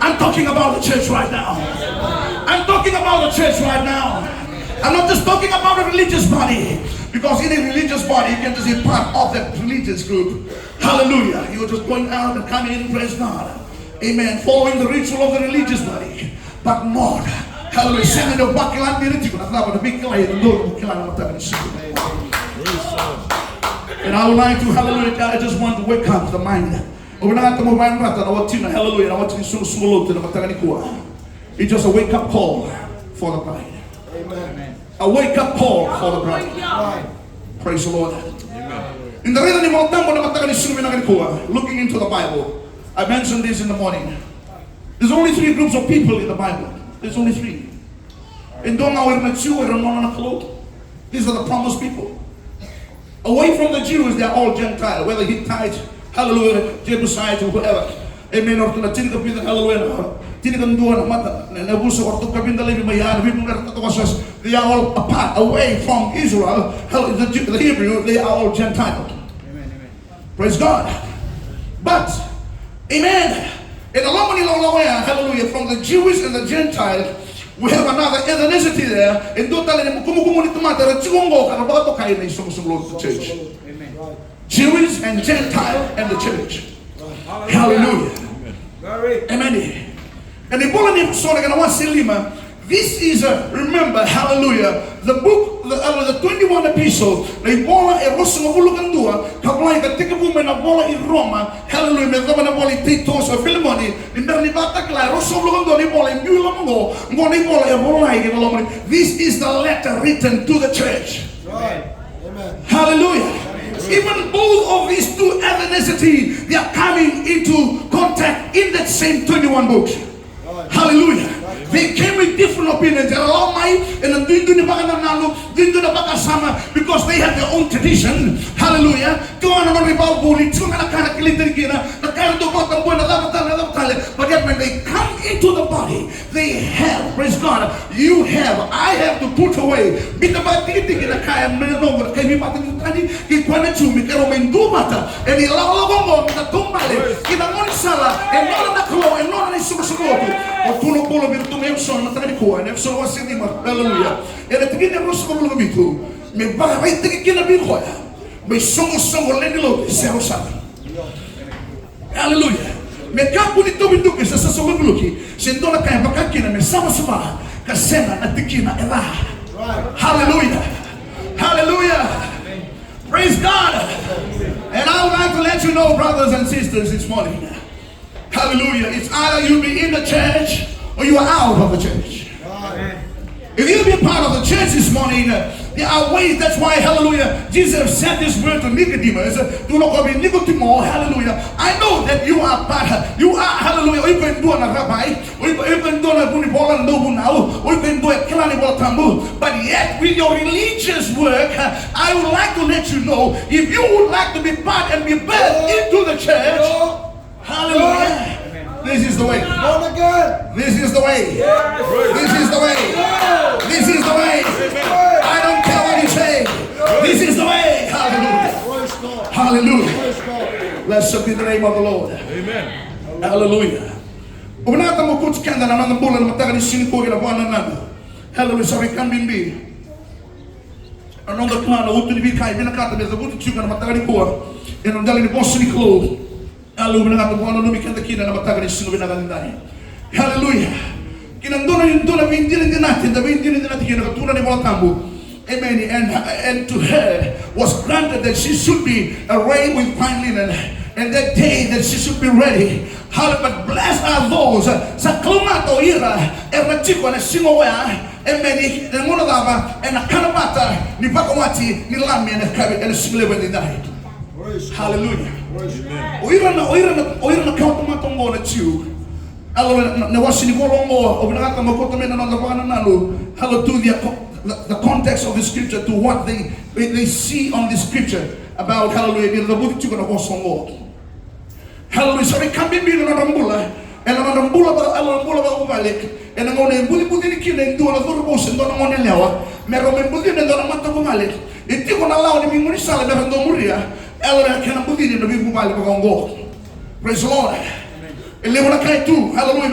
I'm talking about the church right now. I'm talking about the church right now. I'm not just talking about a religious body. Because in a religious body, you can just be part of that religious group. Hallelujah. You're just going out and coming in and praise God. Amen. Following the ritual of the religious body. But not. Hallelujah. And I would like to, hallelujah, I just want to wake up the mind. Hallelujah. I want to swallow to the Matanikua. It's just a wake up call for the bride. Amen. A wake up call for the bride. Praise the Lord. In the looking into the Bible, I mentioned this in the morning. There's only 3 groups of people in the Bible. There's only 3. And don't know where these are the promised people. Away from the Jews, they're all Gentile, whether Hittites, hallelujah, Jebusites, or whoever. Amen. Or tula chini kapita hallelujah. Chini kandua na mata na buso or tu kapita lebi mayan. We don't to was they are all apart, away from Israel. The Hebrew, they are all Gentile. Amen. Praise God. But, amen. In the long way, hallelujah, from the Jewish and the Gentile, we have another ethnicity there. In total, church. Jewish and Gentile and the church. Hallelujah. Amen. And the this is remember, hallelujah, the book, the 21 epistle, the bola e rosso vulukandua, kablai ka tika bume na bola in Roma, hallelujah, me dama na bola Titos or Philemoni, ni merni bata kla rosso vulukandua ni bola in Bula Mongo, ngoni bola e bola in Lomoni. This is the letter written to the church. Right. Amen. Hallelujah. Even both of these two ethnicity, they are coming into contact in that same 21 books. Right. Hallelujah. They came with different opinions. Because they have their own tradition. Hallelujah. But yet when they come into the body, they have, praise God, you have, I have to put away. Hallelujah. And at the beginning of me ba vai te kina bi khoya me songo lendilo zero seven. Hallelujah. Me kapu ni to bindu ke sa songo bloki sendona kaya bakakina me sama kasema na tikina ela. Hallelujah. Hallelujah. Praise God. And I would like to let you know, brothers and sisters, this morning, hallelujah, it's either you be in the church or you are out of the church. If you be a part of the church this morning, there are ways. That's why, hallelujah, Jesus said this word to Nicodemus. Do not go be Nicodemo, hallelujah. I know that you are part. You are, hallelujah. You can do a rabbi, you can do a bunibola no now, or you can do a clanibal tambu. But yet, with your religious work, I would like to let you know, if you would like to be part and be birthed into the church, hallelujah. This is the way. This is the way. This is the way. This is the way. I don't care what you say. This is the way. Hallelujah. Hallelujah. Blessed be the name of the Lord. Amen. Hallelujah. Hallelujah. Sorry, can be. Another clan of Utu Bikai, Minakata, the Utu Chukan, Matariko, and I'm telling the Boston Clothes. Hallelujah. Amen. And to her was granted that she should be arrayed with fine linen, and that day that she should be ready. Hallelujah. But blessed are those sa klumato ira erachiko na singoya. Amen. And a kanabata ni bakamati ni lami and a single when they died. Hallelujah. Oira na kauta matongo na chiu. Hallelujah. Na wasi ni golongo obinaka makota mena na bana nalo. Hallelujah. The context of the scripture to what they see on the scripture about hallelujah. The buti chuka na bosongo. Hallelujah. So we come in na rambula and na rambula ba ubalik and ngone buti ni kine ndo na duro bosen ndo na ngone lewa. Mero buti ndo na mata ubalik. Iti ko na lawo ni minguni sala na ndo muria. Praise the Lord. Hallelujah.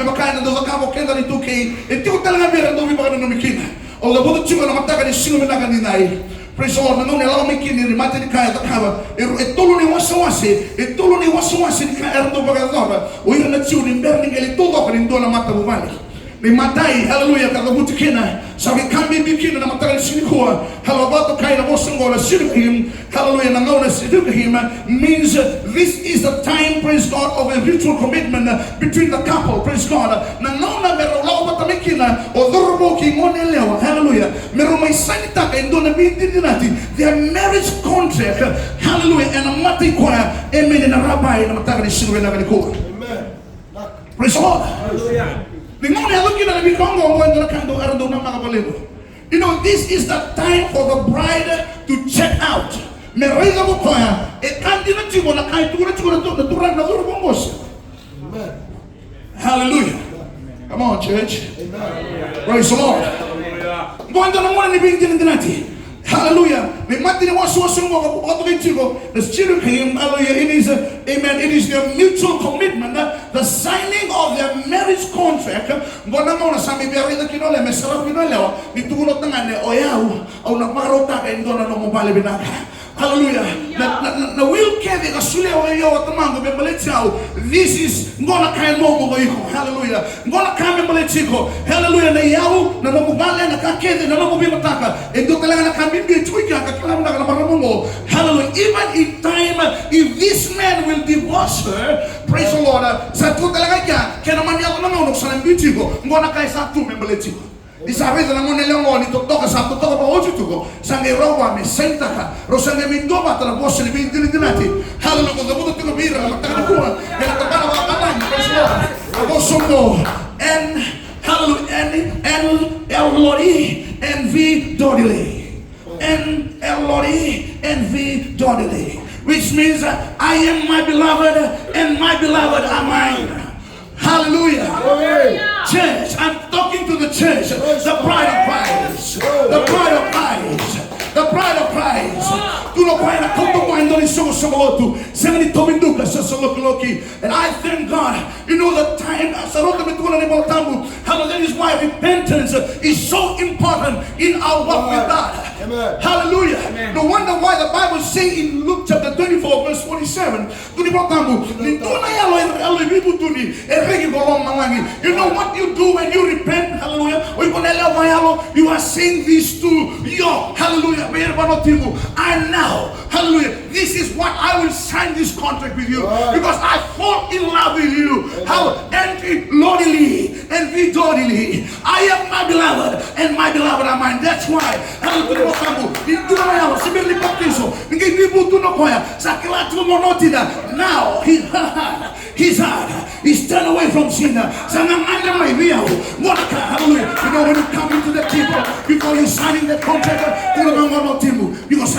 Praise the Lord. Hallelujah. So we come in between and hallelujah. Means this is the time, praise God, of a mutual commitment between the couple, praise God. Hallelujah. Their marriage contract, hallelujah, and a mati choir, amen, and a rabbi, and a amen. Praise the Lord. Hallelujah. You know, this is the time for the bride to check out. Hallelujah. Come on, church. Praise the Lord. Going to the morning, hallelujah. The children came, hallelujah. It is, amen. It is their mutual commitment, the signing of their marriage contract. Hallelujah. Na will carry a sule o yo atamango bembaletiao. This is ngona kain mo mo iko. Hallelujah. Ngona kain bembaletico. Hallelujah. Na yao na mubale na kakede na mubimataka. Endo talaga na kambi tuika kakala na maramongo. Hallelujah. Even in time, if this man will divorce her, praise the Lord. Sa tu talaga kya kena manyalo na ngono sa mbitigo. Ngona kai sa tu bembaletico. Isa vez na ngone leongo ni totoka sa totoka pa ocho tuko sange rowa me senta ka rosange mindoma tra bosse ni bindili dinati hallelujah ko zabuto tuko bira mataka kuwa ela takana wa kanani bosomo and hallelujah and elori and v dodile and elori and v dodile, which means I am my beloved and my beloved are mine. Hallelujah. Church, I'm talking to the church, the bride of Christ, the bride of Christ, the bride of Christ. And I thank God, you know the time, that is why repentance is so important in our walk with God. Amen. Hallelujah. Amen. No wonder why the Bible says in Luke chapter 24 verse 47, you know what you do when you repent? Hallelujah. You are saying this to your hallelujah. I now, hallelujah, this is what I will sign this contract with you because I fall in love with you. How and lordly and victoriously. I am my beloved and my beloved are mine. That's why now his heart is turned away from sin. You know when you come into the table before you signing the contract, because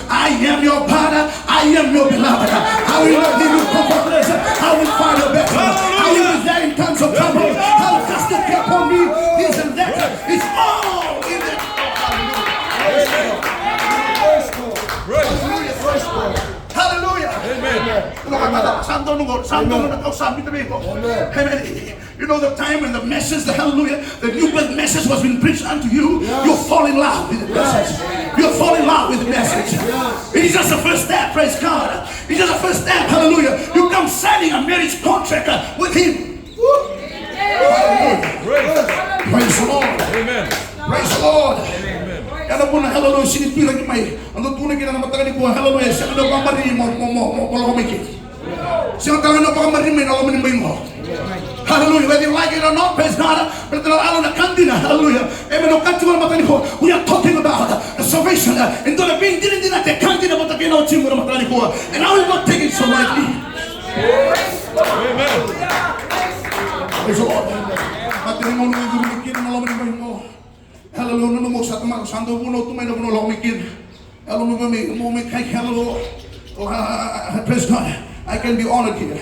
I am your father, I am your beloved. I will not leave you comfortless. I will find your best. I will be there in times of trouble. I will cast the care upon me. This and that. It's all in the hallelujah. Amen. You know the time when the message, the hallelujah, the new birth message was being preached unto you, you fall in love with the message. You fall in love with the message. It's just the first step, praise God. It's just the first step, hallelujah. You come signing a marriage contract with him. Praise the Lord. Amen. Praise the Lord. Kaya po na hallelujah sinipira ni may ang tunay kita na matagal ko hallelujah siya na pamari mo kumikit. Siya ka na pamari mo na kumikin mo. Hallelujah. Whether you like it or not, praise God. But the Lord na kandina hallelujah. Even no kanti mo matagal ko. We are talking about the salvation. And to the being din natin kandina mo takin na chimo na matagal ko. And I will not take it so lightly. Amen. Praise the Lord. Matagal mo na kumikin na kumikin mo. Hallelujah, no mo sa tamang sando puno tumay na puno lomikin. Hallelujah, mo may kay hallelujah. Praise God. I can be honored here.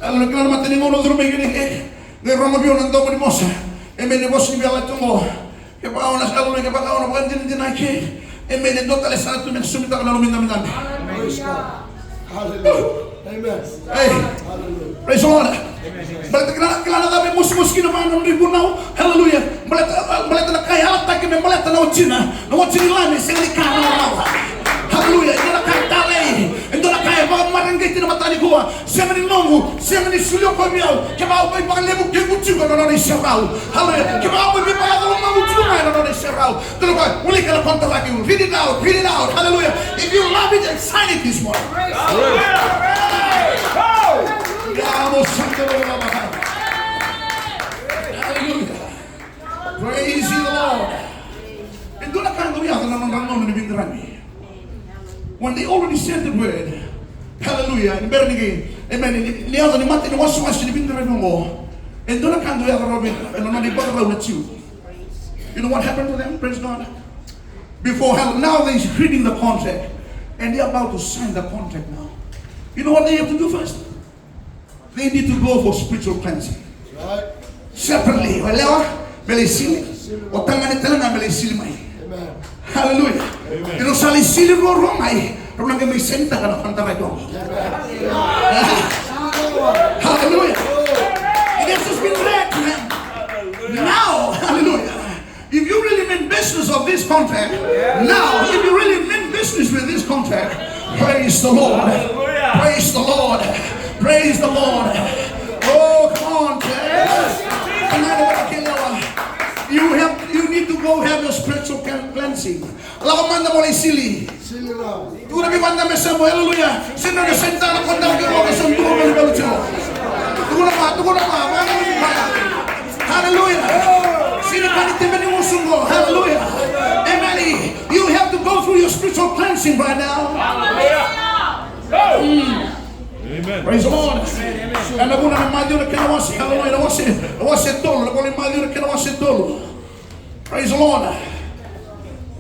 Hallelujah, kana matini mo no drumay gini de romabio nang do mo ni mosa. E me ne bosi bela tumo. Ke pa ona hallelujah ke pa ona bukan din dinake. E me ne dotale sana tu men sumita kana lumin namin. Praise God. Hallelujah. Amen. Hey. Praise the Lord. Balita kilala dami musi naman ng ribunaw. Hallelujah. Balita na kaya alat tayo may balita na uchina. Na uchina lani sila ikana na hallelujah. Ito na kaya talay. Ito na kaya mga marangay tinamatani ko. Siya maninongo. Siya manisulyo ko miyaw. Kaya ako ay pangalibog kaya uchigo na nana isyaraw. Hallelujah. Kaya ako ay pangalibog mga uchigo na nana isyaraw. Ito na uli ka na kontalaki. Read it out. Read it out. Hallelujah. If you love it, then sign it this morning. Hallelujah. Praise the Lord. And do not kind of when they already said the word, hallelujah, and better again, amen. And do not kind of you know what happened to them? Praise God. Before now they're reading the contract and they're about to sign the contract now. You know what they have to do first? They need to go for spiritual cleansing. Separately. Wala melisili. O tangan ito lang melisili mai. Hallelujah. Pero sa lisili ro mai, ro nang may senta ka na pantara do. Hallelujah. It has just been read, man. Now, hallelujah. If you really mean business of this contract, now, if you really mean business with this contract, praise the Lord. Praise the Lord. Praise the Lord. Oh, come on, church. You need to go have your spiritual cleansing. Lakuman na mo lang sili. Tuwa na bimanda mesa mo, hallelujah. Sino na senta na kondang kiro ka suntuko mo yung balutin mo. Tuwa na ma. Hallelujah. Sino ka nitiman yung musungo. Hallelujah. Amen. You have to go through your spiritual cleansing right now. Amen. Praise the Lord. Kaya muna ng madyo na kinawasi. Hallelujah. Nawasi tolo. Nakuha ng madyo na kinawasi tolo. Praise the Lord.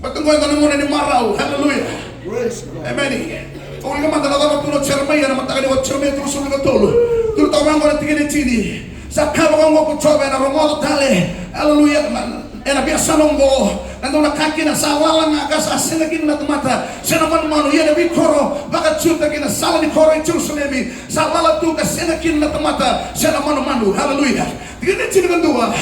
Patungkoy ka na muna ni Maraw. Hallelujah. Amen. Kung hindi ka man talaga tulad Chermaya na mataka ni Wat Chermaya tulad sa mga tolo. Tulad tawang ko na tingin ni Tini. Sa kabang ko chobe na romodo tale. Hallelujah. Era biasa nonggo. Nandun na kaki na sawa lang nga sa sinagin na tumata. Siya naman mano yan na bikoro. Baka tsuta kina sala ni koro in Jerusalem. Sa lalatu ka sinagin na tumata. Siya naman mano. Hallelujah. Tingnan niyo nandun.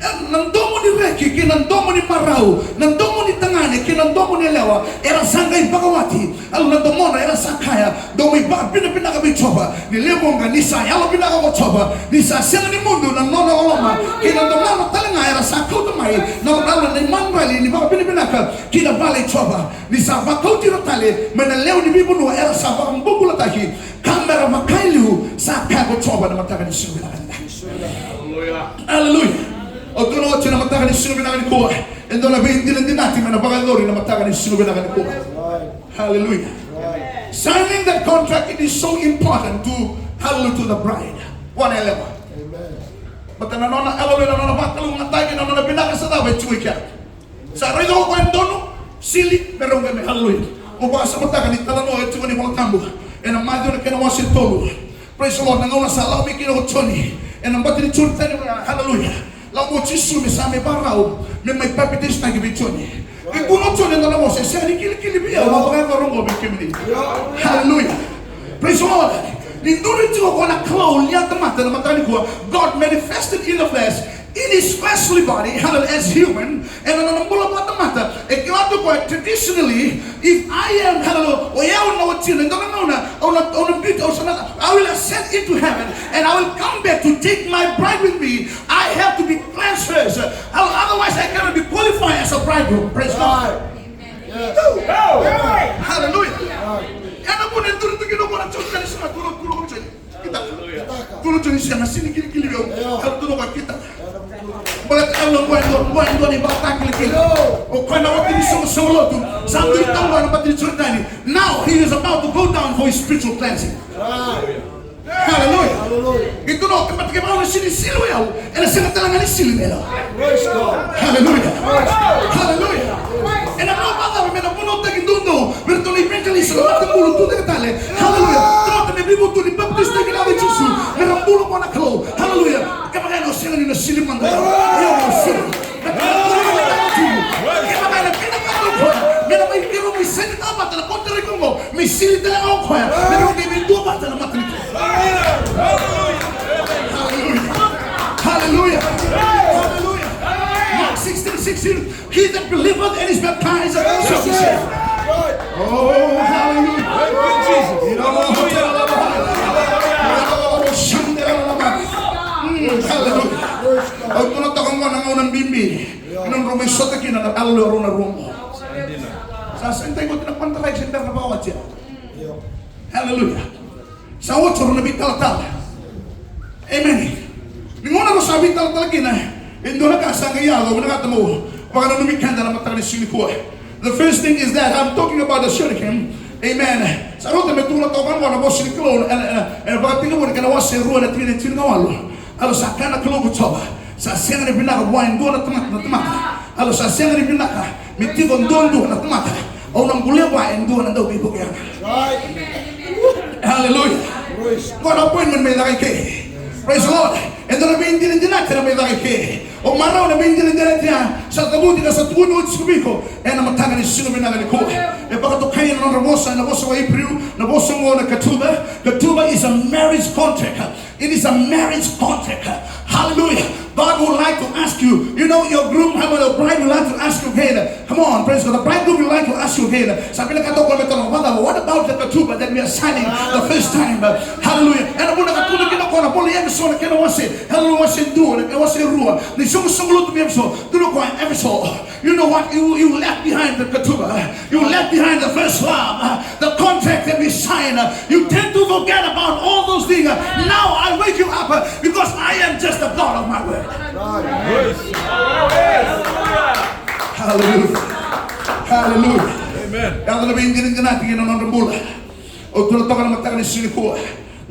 Nandomo ni Reki, kinandomo ni Marau, nandomo ni Tangani, kinandomo ni Lewa, era sangay bagawati, alu nandomo na era sakaya, domi ba pinakabichoba, ni Lebonga, ni Sayalo pinakabichoba, ni Sasela ni Mundo, na Nona Oloma, kinandomo na talanga era sakutumay, na wala ni Manwali, ni Baka pinaka, kinabali choba, ni Sabakauti Rotale, manaleo ni Bibuno, era Sabakang Bubulatahi, kamera makailu, sakago choba na mataka ni Sibila. Hallelujah. O doon ako siya na matakan ni sino binaka ni Kuha. And doon nabihin din natin na napakalori na matakan ni sino binaka ni Kuha. Hallelujah. Signing that contract, it is so important to hallelujah to the bride. One eleven. Bata na nona hallelujah na nona batalong natay na nona binaka sa dapat chuikya. Sa rin ako kwen dono sili merong kami hallelujah. O baka sa matakan ni talano at chuwa ni mga tambo. And ang madyo na kinawasin tolo. Praise the Lord. Nangaw na sa alaw may kinakutsoni. And ang bati ni churta ni mga hallelujah. Lago Jisu mesame barau, memang papitis lagi biconi. Ibuno chone na lamo se seri kili biya, mabaka korongo bikimini. Hallelujah. Praise the Lord. Ninduri tiwa ko na klaw liya tamata na matani ko. God manifested in the flesh, in his fleshly body, hallelujah, as human. And nanambula mata. E kiwato ko traditionally, if I am hallelujah, o yaw na watin, I will ascend into heaven and I will come back to take my bride with me. I have to be cleansed first. Otherwise I cannot be qualified as a bridegroom. Praise God. Hallelujah. And I'm going to do it again. I'm going to do it. Tulog dyan siya na sinikili-kiligaw. Kalau tulog ka kita. Balat alam buwan doon ibang kilikili. O kaya na watin solo to. Sambil tawa na pati cerita ni. Now he is about to go down for his spiritual cleansing. Hallelujah. Itu no tempat kemana sini silu ya. Ela sila talangan ni silu ya. Hallelujah. Hallelujah. And I'm not bother me na puno tagin dundo. Bertol evangelist na mulut tu degatale. Hallelujah. Trot me bibo tu ni baptist tagin ave Jesu. Merang mulut mo na klo. Hallelujah. Kaya no sila ni silu manda. Yo silu. Kaya na may kiro mi sini tama tala kontra ko mo. Mi sili tala ako kaya. Pero di mi do ba tala matri. Hallelujah. Hallelujah. Mark 16:16. He that believeth and is baptized shall be saved. Oh, hallelujah. Hallelujah. Ang tunatakang mo ng unang bimbi. Nung rumisot na nag-alaro na rumo. Sasantay ko tinagpantalay siya na bawat siya. Hallelujah. Sa otso na bital-tal. Amen. Ninguna ko sabi tal-tal kina. Indo na kasangayalo. Manakata mo. Baka na numikanda na matakan ni sinikuha. The first thing is that I'm talking about the shuriken. Amen. Sa rota may tulad ako na boss sinikulo. Baka tingnan mo na kanawas sa ruwa na tingin ngawalo. Alo sa kana klugo choba. Sa senga ni binaka buwan doon na tumata. Alo sa senga ni binaka. Mitigon doon na tumata. O nang bulewa en doon na daw bibugyan. Hallelujah. God appointment may like praise the Lord. And then may hindi natin na may like o maraw na may hindi natin sa tabuti ka sa tunod sa kubiko na mataga ni sino minagani ko baka to kayo na nabosa wa April nabosa mo na katuba is a marriage contract. It is a marriage contract. Hallelujah. God would like to ask you, you know, your groom, your bride would like to ask you again. Come on, praise God. The bridegroom would like to ask you again. Sabi na kato ko what about the katuba that we are signing the first time? Hallelujah. And muna katulog kinako na poli episode na kinawasi. Hallelujah, wasi duwa, wasi ruwa. Ni sumusungulo to episode. Dulo ko ang episode. You know what? You left behind the katuba. You left behind the first love. The contract that we signed. You tend to forget about all those things. Now I wake you up because I am just the God of my word. Hallelujah. Hallelujah. Amen. Yang lebih ingin natin ng bola. O tulad ka na magtagal ni siniko.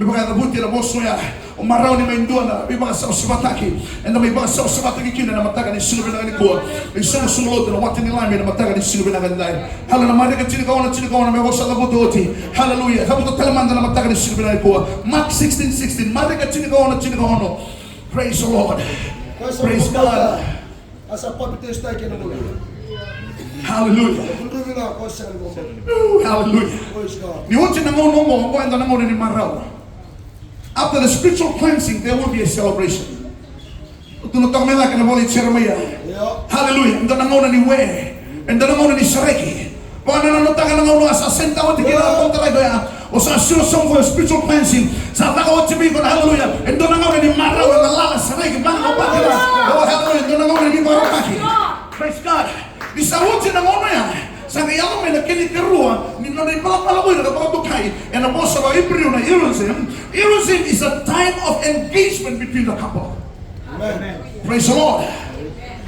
May mga nabuti na boso ya. Umaraw ni Maindua na may mga sa usibataki. And may mga sa usibataki kina na magtagal ni sino binanganikuha. May sumusunod na watin nila may na magtagal ni sino binanganikuha. Hallelujah. Mari ka tinikaw na may wasa na buti. Hallelujah. Habuto talamanda na magtagal ni sino binanganikuha. Mark 16:16. Mari ka tinikaw na. Praise the Lord. Praise God. Hallelujah. Hallelujah. Ni wote na ngono mo kwenda na ngono ni maraw. After the spiritual cleansing, there will be a celebration. Tunutong mela kana boli Jeremiah. Hallelujah. Ndo na ngono ni we. Ndo na ngono ni Shareki. Bwana na notaka na ngono asa senta wote kila kontra ya. O sa song for spiritual cleansing. Sa taka wote bi kona hallelujah. Ndo na ngono ni maraw na lala Shareki bana ko pa. Oh hallelujah. Ndo na ngono ni barokaki. Praise God. Di sa wote na ngono ya. Sa kaya may nakiniterua ni na pala mo na kapatukai and abosa ba April na Erosim is a time of engagement between the couple. Amen. Praise the Lord.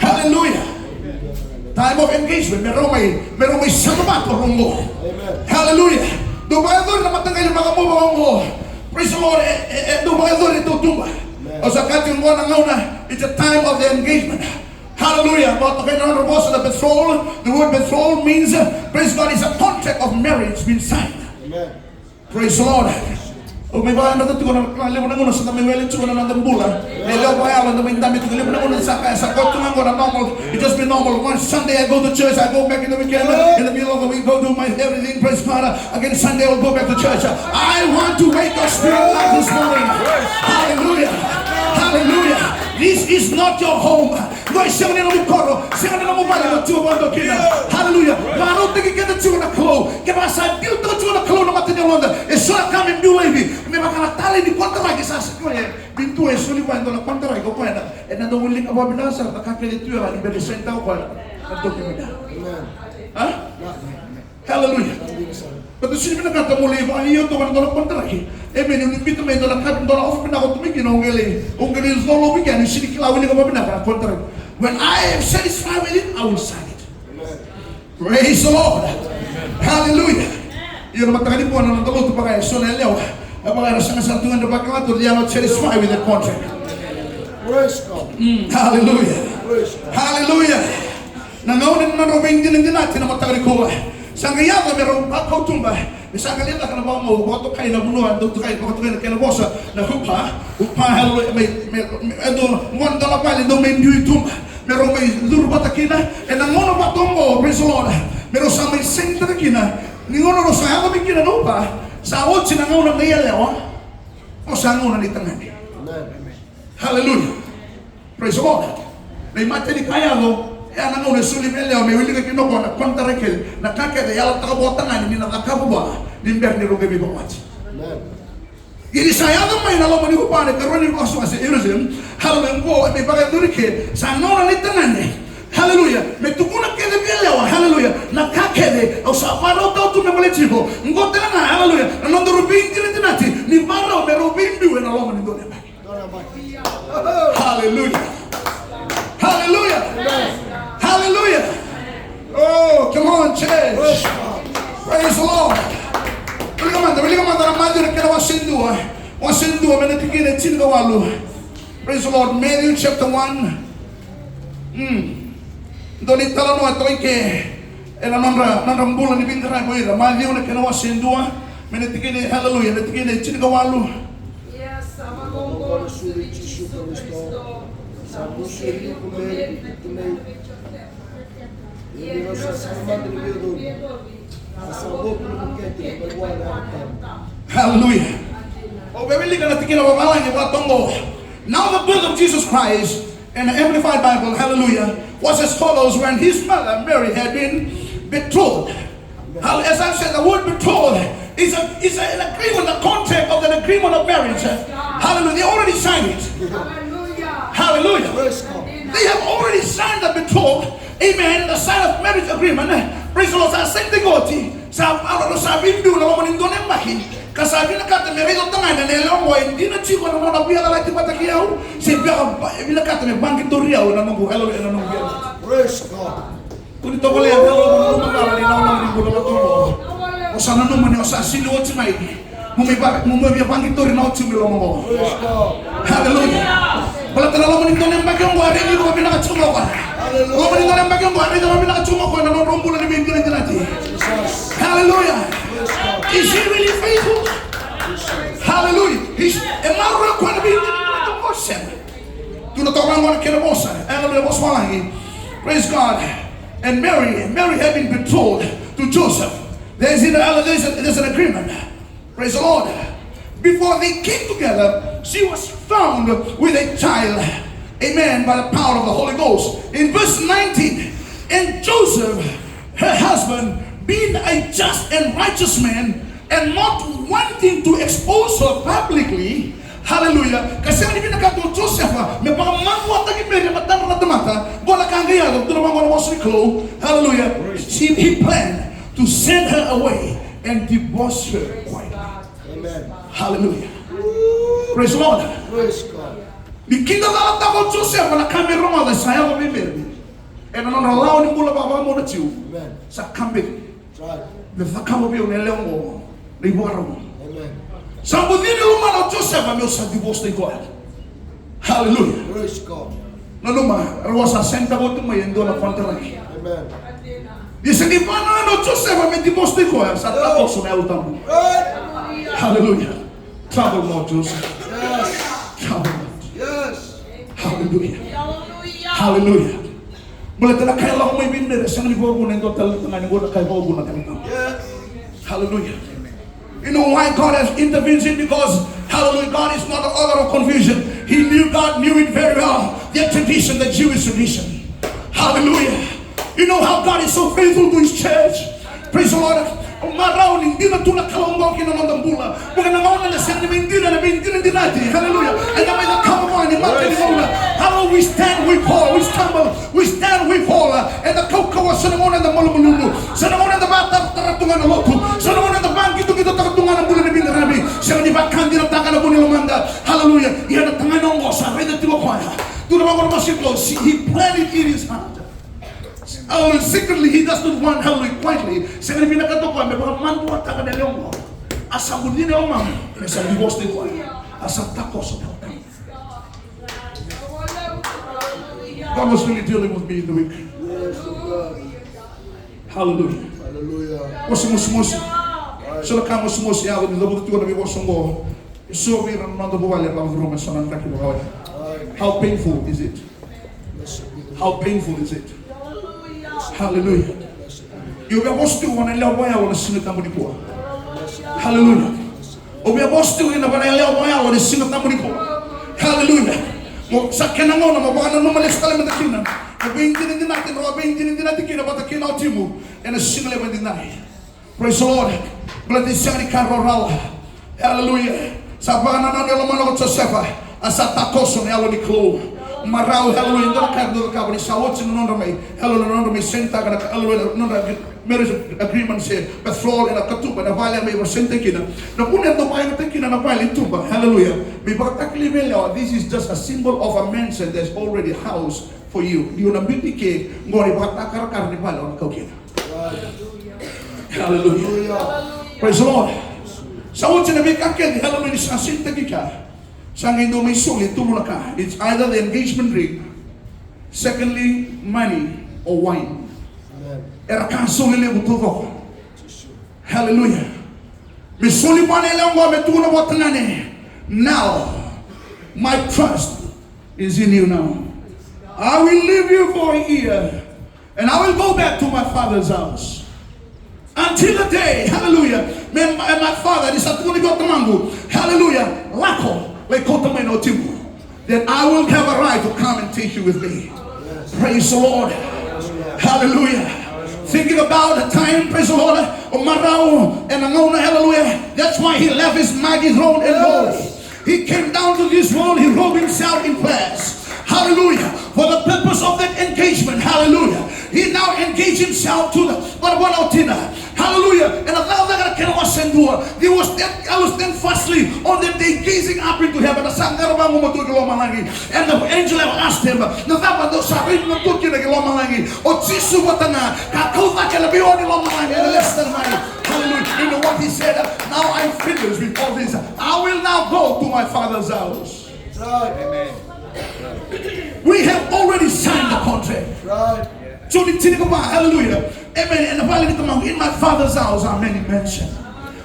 Hallelujah. Time of engagement. Meron may sabato rungo. Hallelujah. Dumayador na matangay yung mga mo. Praise the Lord. Dumayador ito tumba. O sa kating mo na ngauna, it's a time of the engagement. Hallelujah. But okay, now the betrothal, the word betrothal means, praise God, is a contract of marriage being signed. Amen. Praise the Lord. O may bayan na ito ko na limo na muna sa tamang welin ko na ng bulan. Elaw pa yawan na may dami ito limo na muna sa kotungan ko na normal. It just be normal. One Sunday I go to church, I go back in the weekend. In the middle of the week, go do my everything. Praise God. Again Sunday I'll go back to church. I want to wake your spirit up this morning. Hallelujah. Hallelujah. This is not your home. Hallelujah. Mano tiki kita cuma nak keluar. Kita saat dia tu cuma nak keluar nama tanya London. Esok kami dua ini. Memang kalau tali di kontra lagi sasa kaya. Bintu esok ni pun dalam kontra lagi kau ada. Dan ada ulik apa benda sah. Tak kaya itu yang ibadah sentau kau ada. Tentu kita. Hah? Hallelujah. Betul sini benar kata mulai. Ayo tu orang dalam kontra lagi. Amen. Ini pintu main dalam kata dalam office benar kau tu mungkin ongeli zolo mungkin. Ini sini kelawin ni kau benar kan kontra. When I am satisfied with it, I will sign it. Amen. Praise the Lord. Amen. Hallelujah. Yun naman tayo po na nandalo ito pa kayo. So nalaw, napakaya sa kasantungan na pagkakato, they are not satisfied with that contract. Praise God. Hallelujah. Hallelujah. Nangaunin na robing din natin na matagari ko. Sa ngayon, mayroong pagkautumba. Bisa kalian tak kena bawa mau, waktu kain nak bunuh, waktu kain kena bosa, nak hupa, hallelujah, itu muan dalam kali itu main duit tu, merong may luru batakina, enang ngono batombo, praise the Lord, merong sa may center kina, ni ngono ro sa ako kina nupa, sa awot sinang ngono na yelewa, o sa ngono ni tangan. Hallelujah, praise the Lord. Na imate ni kaya lo. Yang nang sulim eleo may wili ka kinoko na kontarekel na kakete yala takabotangan ni nakakabuba ni ber ni rugabi bawat. Ini saya tu main alam ni upane karon ni ko sa Jerusalem. Hallelujah ko may pagadurike sa nona ni tanan ni. Hallelujah. Me tukuna kele eleo. Hallelujah. Na kakete o sa paro to tu me maletibo. Ngote na hallelujah. Na ndo rubin dire dinati ni paro me rubin du na alam ni do ne. Hallelujah. Hallelujah. Hallelujah. Oh, come on, church. Praise the Lord. Bili ka manda na madyo na kina wasindua. Wasindua, menatikin at sinagawalu. Praise the Lord. Matthew chapter 1. Doon italano at ito ike. Nambulan ni Bindra ko ira. Madyo na kina wasindua. Menetikini, hallelujah, menetikini, chinigawalu. Yes, sama Mungu suri Yesu Kristo. Sabu suri kumeri kumeri. Yeye sasa ndio sababu kumkete Bwana. Hallelujah. Oh, baby, gonna take it over my line. Now the birth of Jesus Christ in the Amplified Bible, hallelujah, was as follows: when his mother Mary had been betrothed. As I said, the word betrothed is an agreement, the contract of an agreement of marriage. Hallelujah. They already signed it. Hallelujah. They have already signed the betrothed. Amen. The sign of marriage agreement. Praise the Lord. Same thing. Kasabi na kata may rezo tanga na nilong mo hindi na chiko na muna biya na lagi patakiyaw siya bila kata may bangkit toriyaw na nung buhalo na nung biya. Praise God. Kung ito wala yan halo lumagala ni naon ng bulo matulo o sana naman o sa sino o chimay mumibiya bangkit tori na o chimilo mo. Praise God. Hallelujah. Wala talaga mo nito ng bagyong wari hindi ko pinakachumo ko. Hallelujah. Wala mo nito ng bagyong wari hindi ko pinakachumo ko na nung rumbulan ni Bindi na dinati. Hallelujah. Is he really faithful? Hallelujah. He's a matter of quite a bit. Praise God. And Mary had been betrothed to Joseph. There's an agreement. Praise the Lord. Before they came together, she was found with a child. Amen. By the power of the Holy Ghost. In verse 19, and Joseph, her husband, being a just and righteous man and not wanting to expose her publicly, hallelujah, kasi ang ibinagato JOSEFA, may mga manwa tagi Mary matang na tumata, bola kang gayalo, tunamang mo si Chloe, hallelujah, he planned to send her away and divorce her quietly. Amen. Hallelujah. Praise the Lord. Praise God. Bikinda na tako JOSEFA na kami Roma da saya ko Mary. And non allow ni mula baba mo na tiyo Amen. sa kambi. Right. Nefakamo bio neleong mo, ribuaro mo. Amen. Sambudini lumana JOSEFA meu sa divorce ni God. Hallelujah. Praise God. Naluma, rosa senta botu mo yendo na fantaraki. Amen. Dice ni pana no JOSEFA me divorce ni God sa tapos na ultamo. Right. Hallelujah. Trouble mo Joseph. Yes. Trouble mo. Yes. Hallelujah. Hallelujah. Mulai telah kaya Allah may binner sa ni bobo nendo tal tanga ni bodo kay bobo na kanito. Yes. Hallelujah. You know why God has intervened in? Because hallelujah, God is not the author of confusion. God knew it very well. Their tradition, the Jewish tradition. Hallelujah. You know how God is so faithful to his church. Praise the Lord. Umaraw hindi na tulad kalonggo kinanong bula. Mga nangauna na siya na bindira dinati. Hallelujah. And may nakamama ni Mata ni Mola. How we stand, we fall, we stumble, we stand, we fall. And the kaukawa sa namona na malumuluno. Sa namona na bata taratungan na loto. Sa namona na bangkit kita taratungan ng bula ni Bindarami. Siya ni bakandi na taka na bula lumanda. Hallelujah. Iyan na tangan ng osa. Reda timo kwaya. Tunamang ko masiklo. He planned it in his heart. Oh, secretly, he does not want hallelujah quietly. Secretly, pinakatukuan, may mga mantuwa taka na liyong mo. Asa mo din yung mama, may sa divorce din ko. Asa takos na ako. God was really dealing with me in the week. Yes, God. Hallelujah. Hallelujah. Musumusi. Sila ka musumusi ako, hindi mo tuwa na may wasong mo. So, we ran on the bawal, lang ang rumah sa nangkaki mo kawal. How painful is it? How painful is it? Hallelujah. You'll be apostle when I love my own sinner company poor. Hallelujah. You'll be apostle in the when I love my own sinner company poor. Hallelujah. Sa kanangon na mabaka na numalis ka lang na takinan. Nabingin din natin, nabingin din natin kinabatakinaw timu. And a single even denied. Praise the Lord. Blood is shani karoral. Hallelujah. Sa pagkananan nila man ako JOSEFA. Asa takoso ni alo ni Chloe. Marau hallelujah ndo kardo ka bani sawot sino non ramai hallelujah non ramai senta kana hallelujah non marriage agreement se patrol ina katuba na vale mai senta kina na punya to pa ina kina na vale tuba hallelujah bi bakakli velo this is just a symbol of a mansion that's already house for you di una bitike ngori bakakar karni vale on kau kina hallelujah praise the Lord sawot sino bi kakeli hallelujah sa senta kika Sang Indo may sulit, tulo na ka. It's either the engagement ring, secondly, money or wine. Era ka sulit mo tulo. Hallelujah. Now, my trust is in you now. I will leave you for a year, and I will go back to my father's house. Until the day, hallelujah, and my father, hallelujah, that I will have a right to come and take you with me. Praise the Lord. Hallelujah. Thinking about the time, praise the Lord, hallelujah. That's why he left his mighty throne and rose. He came down to this world, he robed himself in flesh. Hallelujah. For the purpose of that engagement, hallelujah. He now engaged himself to the hallelujah. And I was then firstly on that day gazing up into heaven. And the angel asked him, hallelujah. You know what he said? Now I'm finished with all this. I will now go to my father's house. Amen. We have already signed the contract. Right. So the thing about hallelujah. Amen. And in my father's house are many mansions.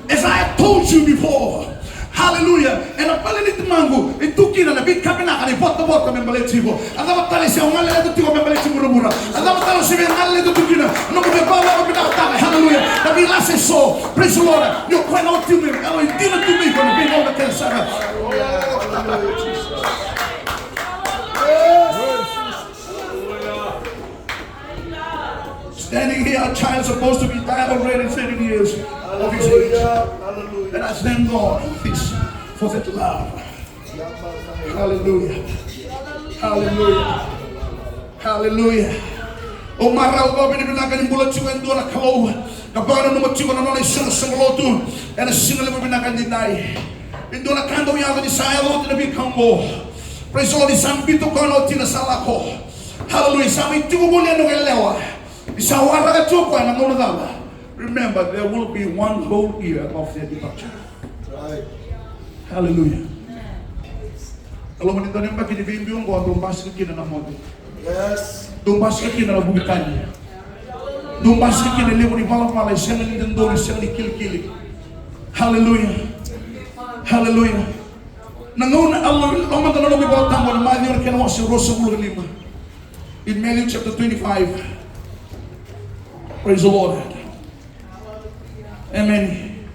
As I have told you before. Hallelujah. And a palinit mango, it took in a big cabina and a bottom memberetivo. And I will tell you, I'm going to memberetivo. And I will tell you, I'm going to do no hallelujah. That we last so. Praise the Lord. You're quite out to me. I will deal to me from being over cancer. Standing here, a child supposed to be died already 30 years of his age. And I thank God for that love. Hallelujah. Hallelujah. Hallelujah. Oh, my God, I'm going to bullet you and do a clo. The bottom number 2 and only son of and a single woman I can deny. In Dona Kando, you have a desire to be combo. Praise all the San Pito Conotina Salako. Hallelujah. Sami Tubulia no Elewa. Remember, there will be one whole year of their departure. Right. Hallelujah. Yes. Hallelujah. Hallelujah. In Matthew chapter 25. Praise the Lord. Amen.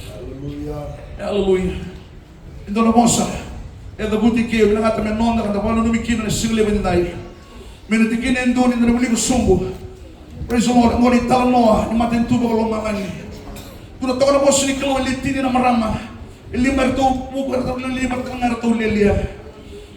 Hallelujah. Hallelujah. Então na moça, é da boutique eu não até menor da bola no biquíni na single even daí. Menino que nem dono na boligo sombo. Praise the Lord. Agora está lá no matem tudo com o malani. Tudo toca na moça ni calo ele tira na marama. Ele martou pouco ele martou na rato lelia.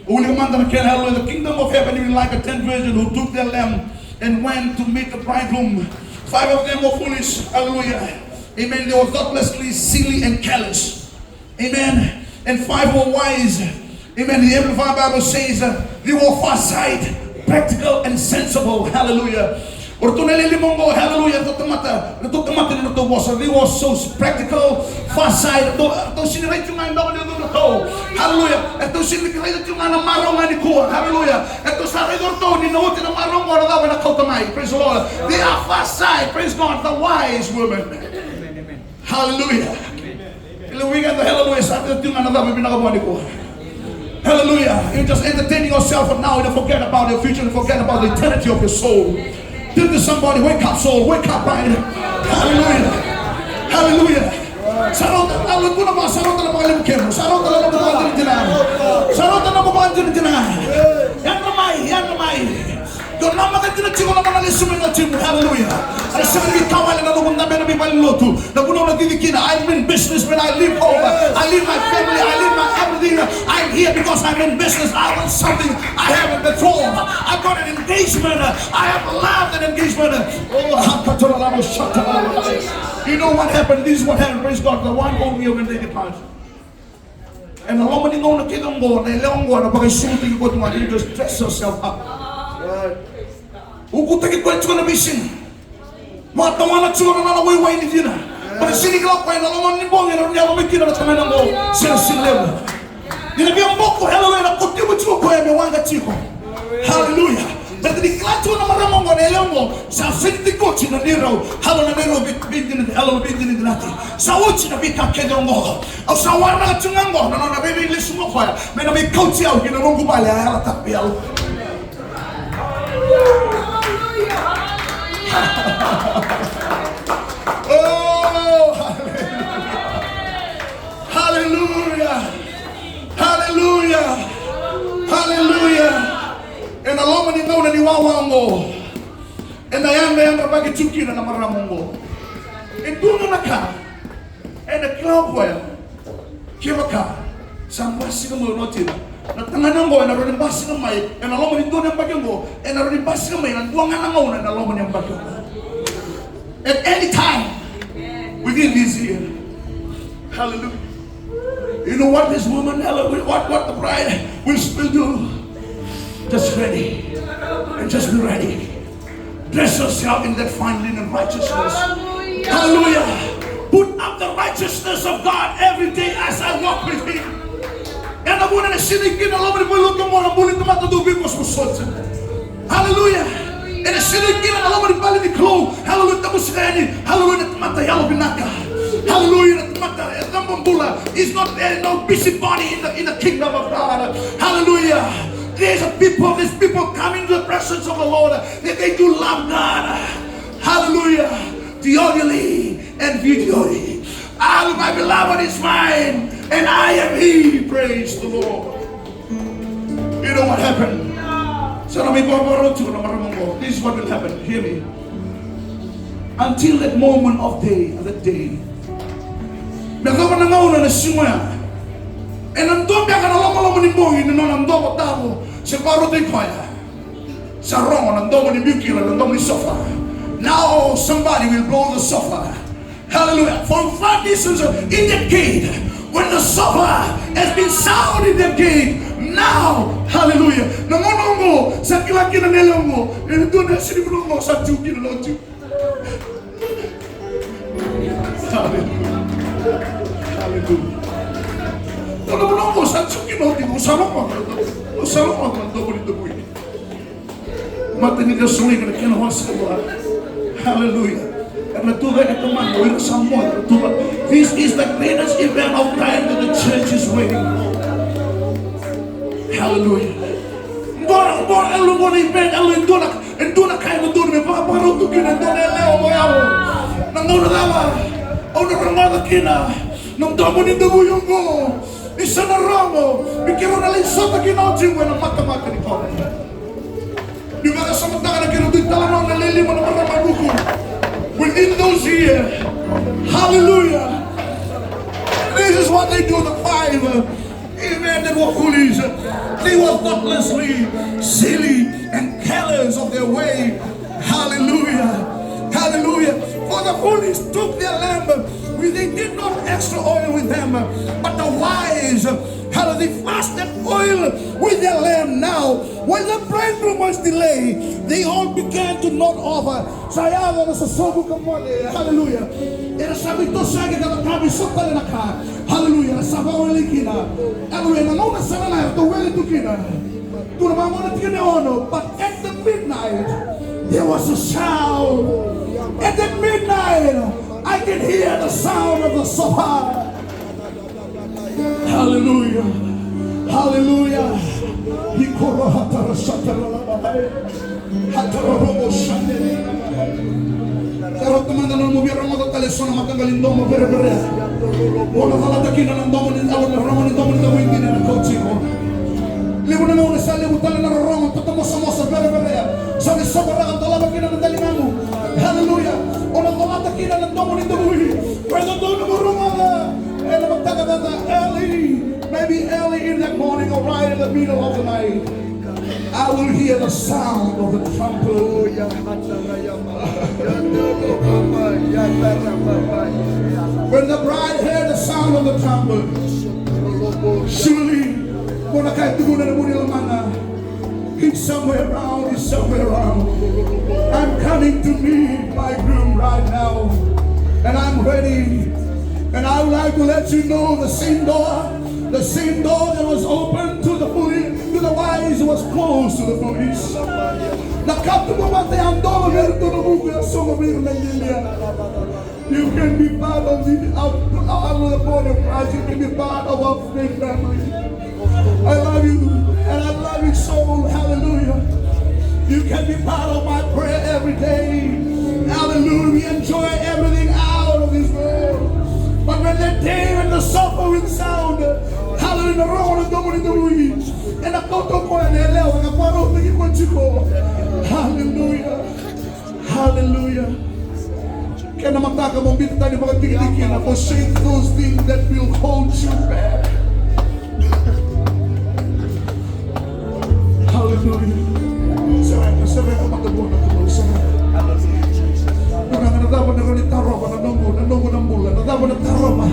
O ele manda naquela hallelujah. The kingdom of heaven is like a 10 virgin who took their lamb and went to meet the bridegroom. 5 of them were foolish. Hallelujah. Amen. They were thoughtlessly, silly, and careless. Amen. And 5 were wise. Amen. The Amplified Bible says they were farsighted, practical, and sensible. Hallelujah. Hallelujah. They were so practical, farsighted. Hallelujah. Praise the Lord. They are farsighted. Praise God. The wise women. Hallelujah. Hallelujah. You're just entertaining yourself and now you forget about your future and forget about the eternity of your soul. Tell to somebody, wake up soul, wake up right. Hallelujah. Hallelujah. Sarota na pagalim sarota na bubantin dinah. Yan namay. Don't know what to do. Hallelujah. I'm in business when I leave home. I leave my family. I leave my everything. I'm here because I'm in business. I want something I haven't before. I got an engagement. I have loved an engagement. Oh, you know what happened? This is what happened. Praise God. The one whole year when they depart. And the woman in the kingdom go, and long one about shooting, you go to my, you just dress yourself up. Ukuta ko ito na bisin. Matawa na tsura na naway ni dina. Pero sinigaw ko na naman ni bong ina niya may kina na tanan mo. Sila. Dinabi ang boko hello na kuti mo tsura ko ay wanga chiko. Hallelujah. Nagdiklato na maramong wanelongo sa sintikot na niraw. Halo na niraw bitin dinati. Sa uchi na bikakedongo. O sa warna tungango na nabibili sumo ko. May nabi kauti au ginanong gubali ala tapial. Oh, hallelujah. Hallelujah. Hallelujah. And along with the ni wawango. And I am the bagituki na maramongo. And do na ka. And the cloud well. Kivaka. Some passing mo notin. Natanganan mo, and I run passing my, and along with the bagango, and I run passing my, and doang anamon, and along with the bagango. At any time within this year. Hallelujah. You know what this woman, what the bride will still do? Just ready. And just be ready. Dress yourself in that fine linen righteousness. Hallelujah. Put up the righteousness of God every day as I walk with Him. And I want to see the king along with the look of one bullet to matter do because was sorted. Hallelujah. And the city king along with the belly the clothes. Hallelujah. Hallelujah. Matayalo binaka. Hallelujah. Is not there no busybody in the kingdom of God. Hallelujah. These people come into the presence of the Lord. They do love God. Hallelujah. Theodically and videoly. All my beloved is mine, and I am He. Praise the Lord. You know what happened? This is what will happen. Hear me. Until that moment of that day. And I'm talking about the boy in the non-domo tabo. Separo de koya. Saron and domo ni bukila and domo sofa. Now somebody will blow the sofa. Hallelujah. From far distance in the gate. When the sofa has been sound in the gate. Now, hallelujah. Namonongo, sa kilaki na nelongo. And doon na sinibunongo sa tuki na lonju. Hallelujah. Hallelujah. Kalau belum bosan suki mau tidur sama dobo ni dobo ini. Mata ni dia sulit kena kena waspada. Hallelujah. Karena Tuhan itu manggil semua Tuhan. This is the greatest event of time that the church is waiting for. Hallelujah. Bora elu bora event elu endona kaya endona me pa paro tu kina endona leo moyao. Nangona dawa. Ona ramada kina. Nang dobo ni dobo yungo. Isa na ramo, bigyan mo na lang sa taginodji mo na mata-mata ni Pao. Di ba kasamantaka na kinutid talamang nalilima na maramaguko. Within those years, hallelujah. This is what they do, the five. Amen, they were foolish. They were thoughtlessly silly and careless of their way. Hallelujah. Hallelujah. For the foolish took their lamb. They did not extra oil with them, but the wise, they fasted oil with their lamb. Now, when the bridegroom was delayed, they all began to not offer. Sayang na sa sobo kamone. Hallelujah. Era sabi to sa akin na kami sopal na ka. Hallelujah. Sabi wali kina. Hallelujah. Nanguna sa na to wali to kina. To na mamona kina ono. But at the midnight, there was a sound. At the midnight, I can hear the sound of the sofa. Hallelujah. Hallelujah. Pero teman-teman mo biar mo teleson matanggalin mo bere-bere. Wala kala takin ng domo ni tawon na romo ni domo ni tawon din na coach ko. Libo na mo na sa libo tala na romo tatamo sa bere-bere. Sabi sobra ka tala bakin ng dalingan mo. Hallelujah. Ona kala takin ng domo ni tawon. Pero doon mo romo na. And maybe early in the morning or right in the middle of the night, I will hear the sound of the trumpet. When the bride heard the sound of the trumpet, surely, he's somewhere around. I'm coming to meet my groom right now, and I'm ready. And I would like to let you know the same door that was open to the the wise was close to the foolish. You can be part of the body of Christ. You can be part of our faith family. I love you, and I love you so. Hallelujah. You can be part of my prayer every day. Hallelujah. We enjoy everything out of this world. But when the day when the suffering sound, hallelujah, the road is going to the weeds. And I go to go and hallelujah. Hallelujah. Kaya mataka mong bito tayo mga tingin na forsake those things that will hold you back. Hallelujah. Saray ka magkabuhan na tuloy. Nadaban na rin taroba, nanongo ng mula, nadaban na taroba.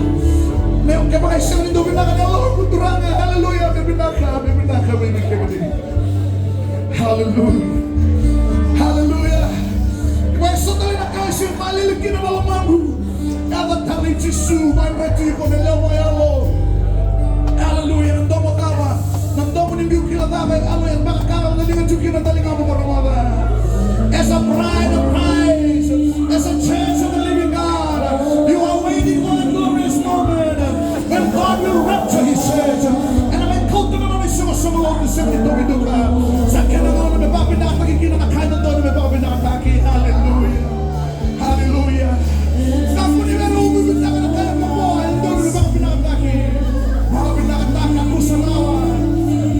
Ngayon kaya mga isang nito binaka na Lord, kuturanga, hallelujah, bibinaka. Hallelujah. Hallelujah. Kaya sa tayo na kasi malilikin na malamamu. Kada tali Jisu, may pwede ko nalawa ya Lord. Hallelujah. Nandomo kama. Nandomo ni Biu kila dama. Hallelujah. Baka kama na dengan juki na talinga mo maramada. As a bride of Christ, as a church of the living God, you are waiting for a glorious moment when God will rapture His church. And I'm confident on His summer the 72 duka. Sa kanang may papinataki kinakakain doon may papinataki. Hallelujah. Hallelujah. Kamu ni meron bibitaw na kaya mo and doon may papinataki. Papinataki ako sa lawa.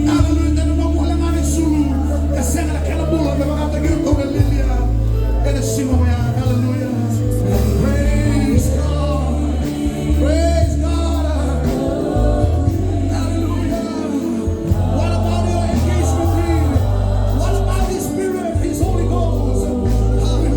Hallelujah. Tanong mo lang ang sulu. Kasi nga kanabulan may mga tagyo to na lilia. And it's simo mo yan. Hallelujah. Praise God. Praise God. Hallelujah. What about your engagement ring? What about His Spirit, His Holy Ghost? Hallelujah.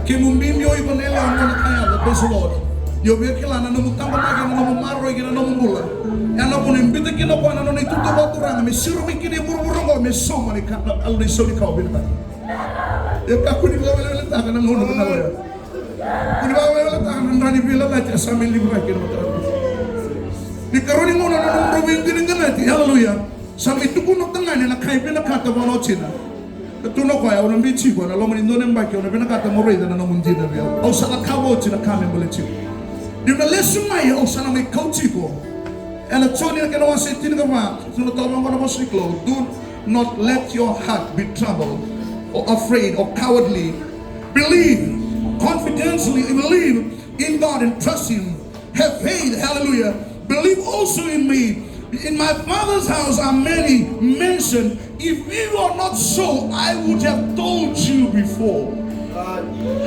Kimumbimbi o ibanela ang mga kaya, praise the Lord. Yo veo que la no mutamba na no mumaro y no mumula. Ya no pone invita que no pana no ni tuto baturanga me siro me kini burburungo me soma ni ka al ni so ni ka obinta. Ya ka kuni ba wala ta kana ngono na wala. Kuni ba wala ta kana ndani bila la ta sa me libra que no ta. Di karoni ngono no no robin din ganati. Hallelujah. Sa mi tukuno tangane na kai pina kata bono china. Tuno ko ya una bichi ko na lomo ni ndone mbaki una pina kata mo reda na no mundina bia. O sa na kawo china kame mo lechi. Di na lesu mai o sa na me kauchi ko. And the Tony can always say, do not let your heart be troubled or afraid or cowardly. Believe, confidently believe in God and trust Him. Have faith, hallelujah. Believe also in me. In my Father's house are many mansions. If it were not so, I would have told you before.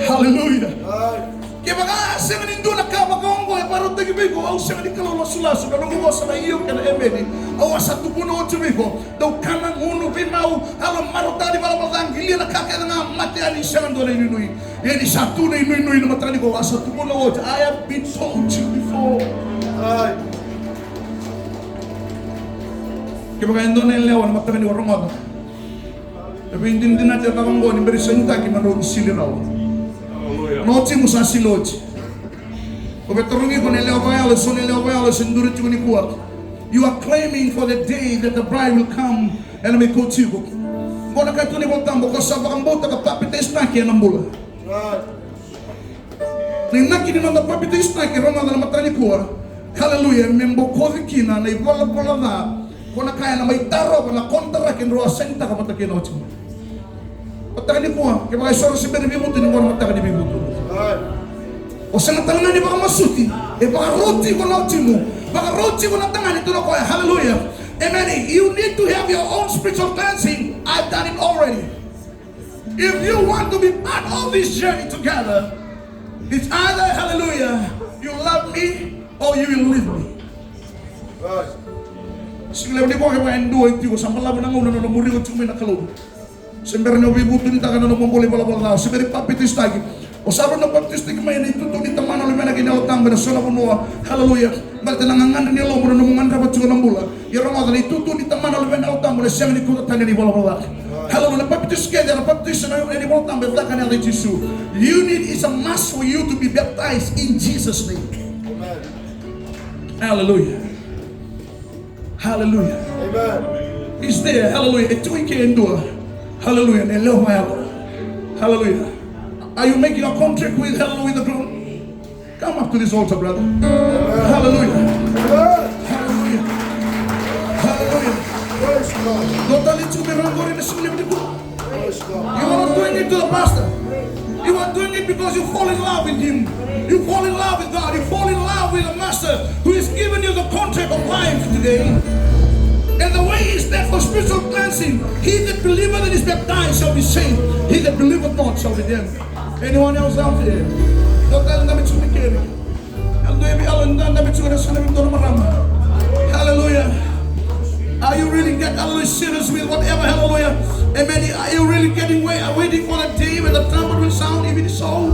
Hallelujah. Kaya mga semen indo na kabagongo e parang tagibigo au semen ikalo sulaso na nungo sa iyo kana emeni au sa tupuno otubigo daw kana nguno pinau alo marotadi para patangilia na kaka na mate ani semen do na inui e ni satu na inui na matani ko asa tupuno ot I have been told you before. Kaya mga indo na lewan matani ko rongoda tapi hindi natin kabagongo ni berisenta ki mano isili raw. Noci musa siloci. Obetorungi con ele ovayalo, son ele ovayalo, senduri chuni kuat. You are claiming for the day that the bride will come and make kotigo. Bona katuni botambo ko sa bakambota ka papita snaki anambula. Ni nakini no papita snaki roma na matani kuwa. Hallelujah, membo kovikina na ibola bola na. Kona kaya na may taro na kontra kin ro senta ka mataki noci. Mataki kuwa, kaya soro si beribi mutu ni ngona mataki ni mutu. O sa natalana ni baka masuti, e baka roti ko na utimu, Baka rochi ko ng tangan ito na ko. Hallelujah. Amen. You need to have your own spiritual cleansing. I've done it already. If you want to be part of this journey together, it's either, hallelujah, you love me or you will leave me. Sige lang, di ko kaya endo ito ko. Sama lang ng una na muri ko tumay na kalog. Siyempre na wibuto nita ka na namumuli pala-pala na. Siyempre papitis tagi. O sabi na papitis tagi may naituto nita man ulit may naginalotang. Benasala po nuwa. Hallelujah. Bakit nangangan nila mo na namungan rapat siya ng bula. Yung mga na ituto nita man ulit may naginalotang. Muna siyang nikutatang ni pala-pala. Hallelujah. Papitis kaya na papitis na yung naginalotang. Bertakan natin Jesus. You need is a must for you to be baptized in Jesus' name. Hallelujah. Hallelujah. Amen. He's there. Hallelujah. Ito yung endure. Hallelujah. Hallelujah. Are you making a contract with hallelujah the groom? Come up to this altar, brother. Hallelujah. Hallelujah. Hallelujah. Praise God. Don't tell it to me wrong in the sleep. Praise God. You are not doing it to the pastor. You are doing it because you fall in love with him. You fall in love with God. You fall in love with the master who has given you the contract of life today. And the way is that for spiritual cleansing, he that believeth and is baptized shall be saved. He that believeth not shall be damned. Anyone else out there? Hallelujah. Are you really getting serious with whatever? Hallelujah. Amen. Are you really waiting for the day when the trumpet will sound? If it is so,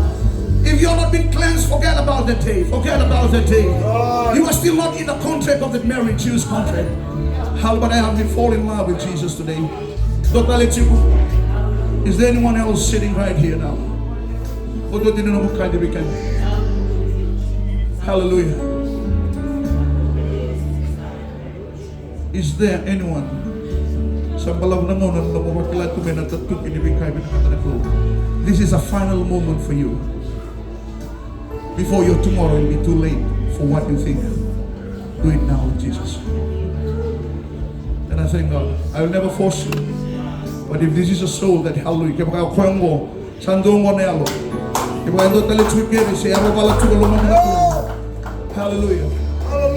if you are not been cleansed, forget about that day. Forget about that day. You are still not in the contract of the marriage, Jewish contract. How about I have been falling in love with Jesus today? Dr. Lechiku, is there anyone else sitting right here now? Hallelujah. Is there anyone? This is a final moment for you. Before your tomorrow will be too late for what you think. Do it now with Jesus. And I thank God. I will never force you. But if this is a soul that hallelujah, hallelujah.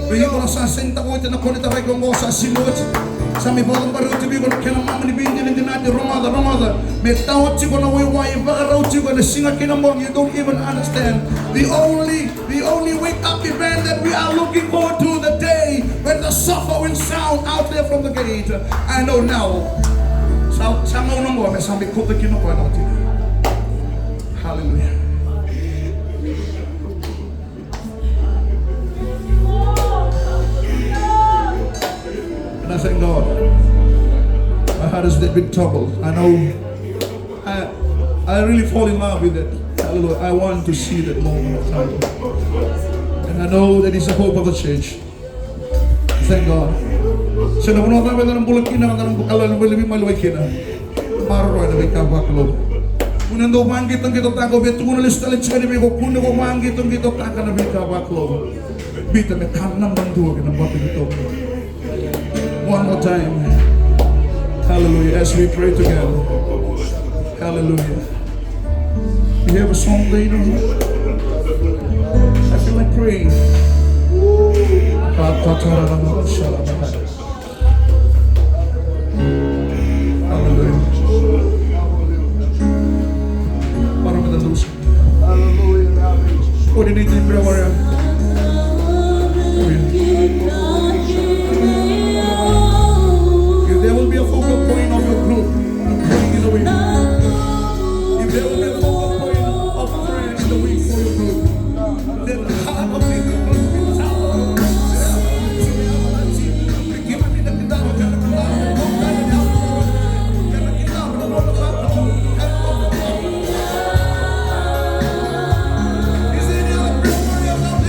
Bigyan ko na sa senta ko ito na kunita rin ko sa sinuot. Sa may botong pariw tibi ko na kinamama ni Binti na dinati Ramada. May tawat si ko na wayway. Baka raw si ko na singa kinamong. You don't even understand. The only wake up event that we are looking forward to the day when the shofar will sound out there from the gate. I know now. Sa maunang ko, may sabi ko na kinukuha natin. Hallelujah. And I thank God. My heart has been troubled. I know I really fall in love with it. Hallelujah. I want to see that moment of time. And I know that it's the hope of the church. Thank God. So na puno tayo ng bulag kina ng bukalan ng lebih maluway kina. Maro na may kabaklo. Kunan do manggit ang kita tago betu kunan listalit sa ni ko kunan ko manggit ang kita taka na may kabaklo. Bita me kanam bandu ng bato ito. One more time. Hallelujah. As we pray together. Hallelujah. We have a song later. I feel like praying. Hallelujah. Para madalusin. Hallelujah. Coordinating prayer warrior. If there will be a focal point of your group, praying in the week. If there will be a focal point of prayer in the week for your group, then the heart of the group will be tower. Is there any other prayer warriors out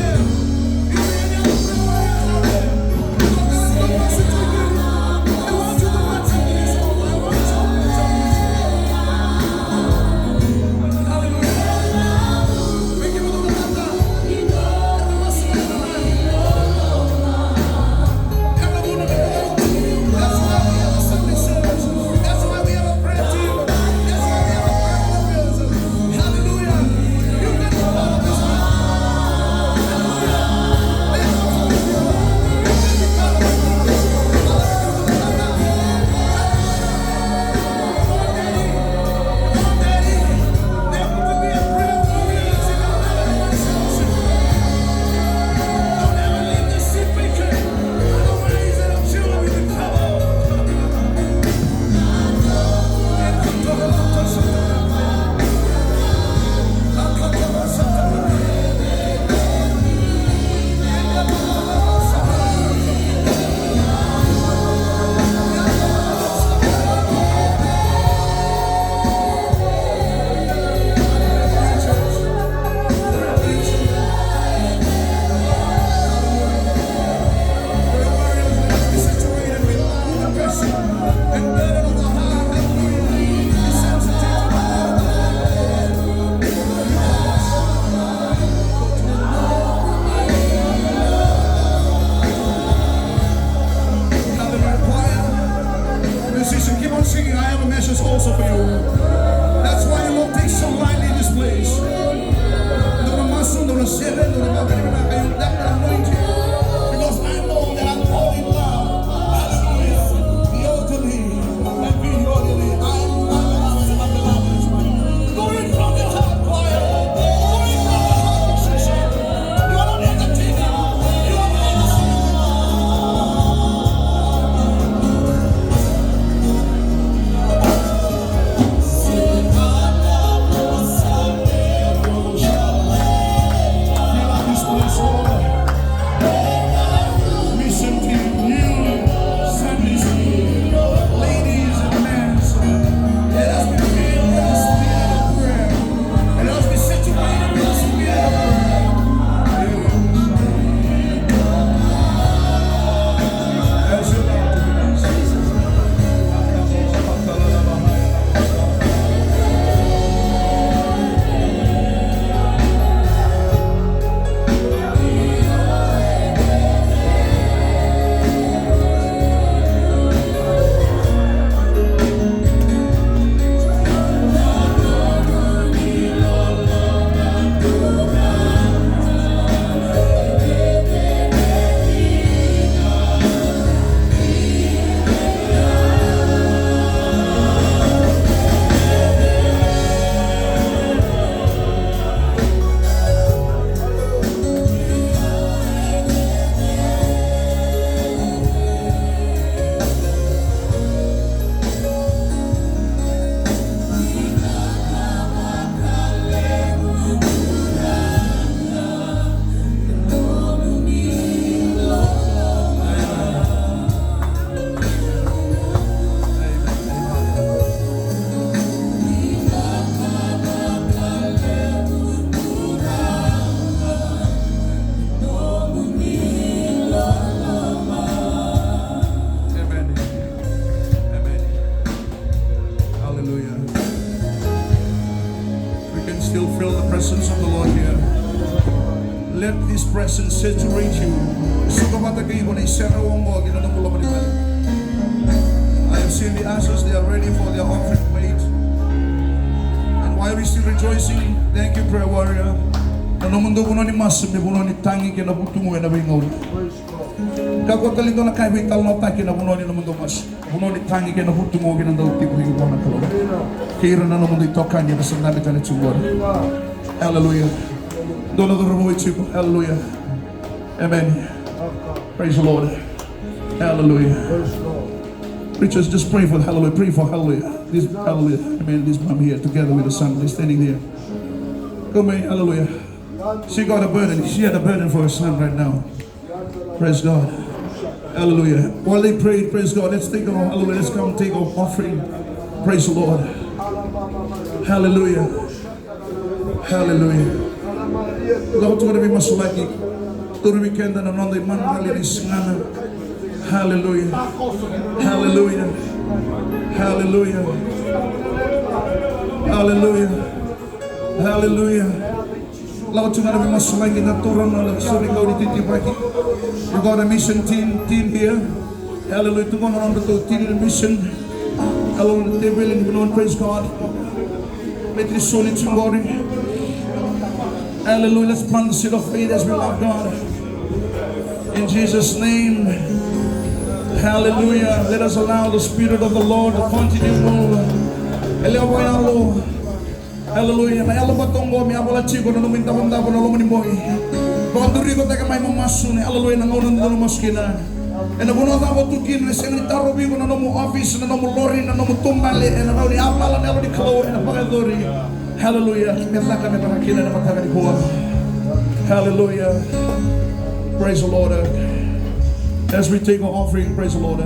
presence saturate you. I have seen the answers. They are ready for their offering plate. And while we still rejoicing, thank you, prayer warrior. Nanomundo kuno ni mas me buno ni tangi kena butungu na bingaw. Kako talito na kay vital no tangi na buno ni namundo mas. Buno ni tangi kena butungu kena daw tipo hiyo na kalo. Kira na namundo itoka niya basta namin tali tsugor. Hallelujah. Don't know the remote people. Hallelujah. Amen. Praise the Lord. Hallelujah. Preachers, just pray for hallelujah. Pray for hallelujah. This hallelujah. Amen. This mom here together with the son. They're standing there. Come on, hallelujah. She got a burden. She had a burden for her son right now. Praise God. Hallelujah. While they prayed, praise God. Let's take our hallelujah. Let's come take our offering. Praise the Lord. Hallelujah. Hallelujah. Lord, to be masulaki. To the weekend and another man hallelujah. Hallelujah. Hallelujah. Hallelujah. Hallelujah. Hallelujah. Lord, to be masulaki na turun na sorry go dito pagi. We got a mission team here. Hallelujah. To go on the team mission. Hallelujah. They willing to know, praise God. Let this soul into glory. Hallelujah. Let's plant the seed of faith as we love God. In Jesus' name. Hallelujah. Let us allow the Spirit of the Lord to continue to move. Hallelujah. May Allah batongo mi abola chico no minta banda ko no mo ni boy. Bonduri ko taga may mamasune. Hallelujah. Nangonon do maskina. And abono ta bo tukin resen taro bi ko no mo office no mo lori no mo tumbale and no ni apala no ni klo and pagadori. Hallelujah. Meta ka meta kina na mata ni ko. Hallelujah. Praise the Lord. As we take our offering, praise the Lord.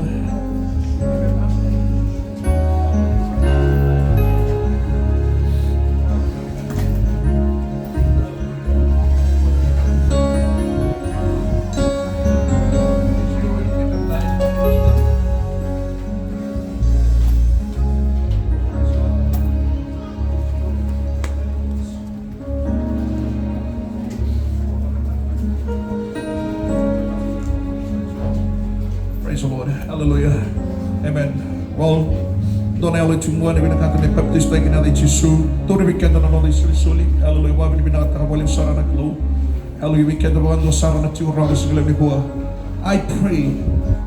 Praise the Lord. Hallelujah. Amen. Well, don't I let you know that we not going to baptize like another Jesus. Don't we can't know this really. Hallelujah. Why we not going to sarana klo. Hallelujah. We can't go on the sarana to around this glebe boa. I pray.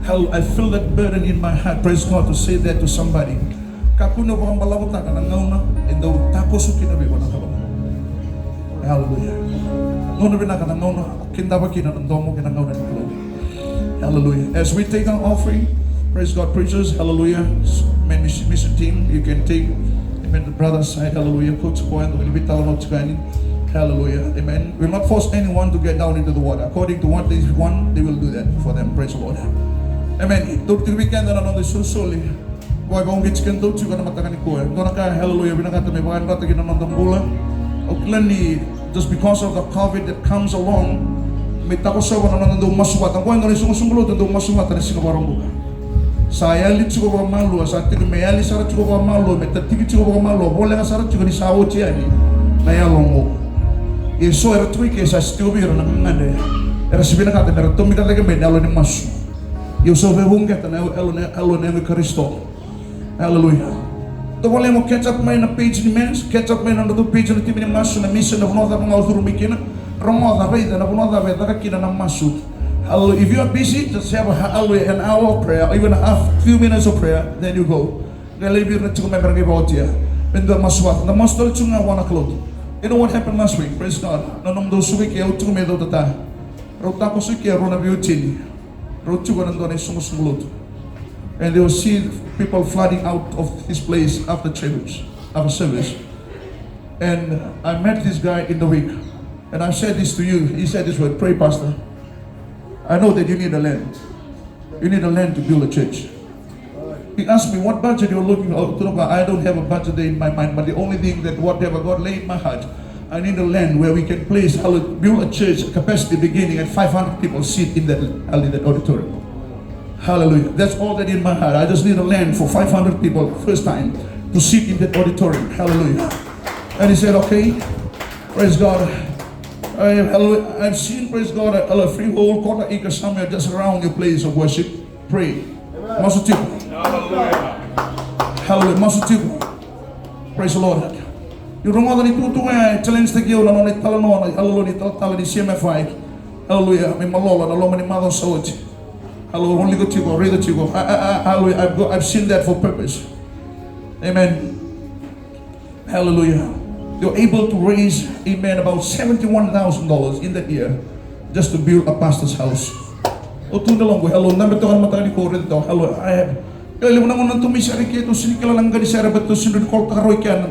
Hallelujah. I feel that burden in my heart. Praise God to say that to somebody. Kakuno ba ang balawot na kanangauna and daw takosukin na biwa na kalong. Hallelujah. Nono ba na kanangauna kinda ba kinanandomo kinangauna ni kalong. Hallelujah. As we take our offering, praise God, preachers, hallelujah. Mission team, you can take, amen, the brother side, hallelujah. Coach point, will be talking hallelujah, amen. We'll not force anyone to get down into the water. According to what they want, they will do that for them, praise the Lord. Amen. Don't you weekend and another so solely. Boy, won't get skin don't you gonna matakan ko. Don't hallelujah, binakata may bahan rata kinanandang bula. Oklani, just because of the COVID that comes along. May takos sa wala nang daw masuwat. Ang kwento ni sumusunggulot ang daw masuwat na sinabarong buka. Saya lit ko ba malu sa atin may ali sarat ko ba malu may tatigi ko ba malu boleh nga sarat ko ni sawo tiya ni mayalong mo. Iso era tuike sa stubiro na ngande. Era sibina ka ta to mi talaga may dalo ni masu. Yo so be bunga ta na alo na Kristo. Hallelujah. To boleh mo catch up may na page ni mens, catch up may na do page ni timi ni masu na mission na bunota mga uturo mikina. Hallelujah. If you are busy, just have an hour of prayer, or even a few minutes of prayer, then you go. The most you know what happened last week? Praise God. And they will see people flooding out of this place after service. And I met this guy in the week. And I said this to you. He said this word, pray, Pastor. I know that you need a land. You need a land to build a church. He asked me what budget you're looking for. I don't have a budget in my mind, but the only thing that whatever God laid in my heart, I need a land where we can place, build a church capacity beginning at 500 people sit in that auditorium. Hallelujah. That's all that in my heart. I just need a land for 500 people first time to sit in that auditorium. Hallelujah. And he said, okay, praise God. I've seen, praise God, a freehold quarter acre somewhere just around your place of worship. Pray. Masutipo. Hallelujah. Masutipo. Praise the Lord. Yung mga nituto nga, challenge na kiyo na talano, hallelujah, tala ni CMFI. Hallelujah. May malola, naloma ni Mother Sawit. Hallelujah. Only go to go, read it to go. Hallelujah. I've seen that for purpose. Amen. Hallelujah. You're able to raise, amen, about $71,000 in that year just to build a pastor's house. O tunalong ko, hello, namin ito ka naman tayo ni Corinth ito. Hello, I have. Kaya mo naman nang tumisari kayo, sinikala lang gani sara, ba't ito sinunod ko karoy kaya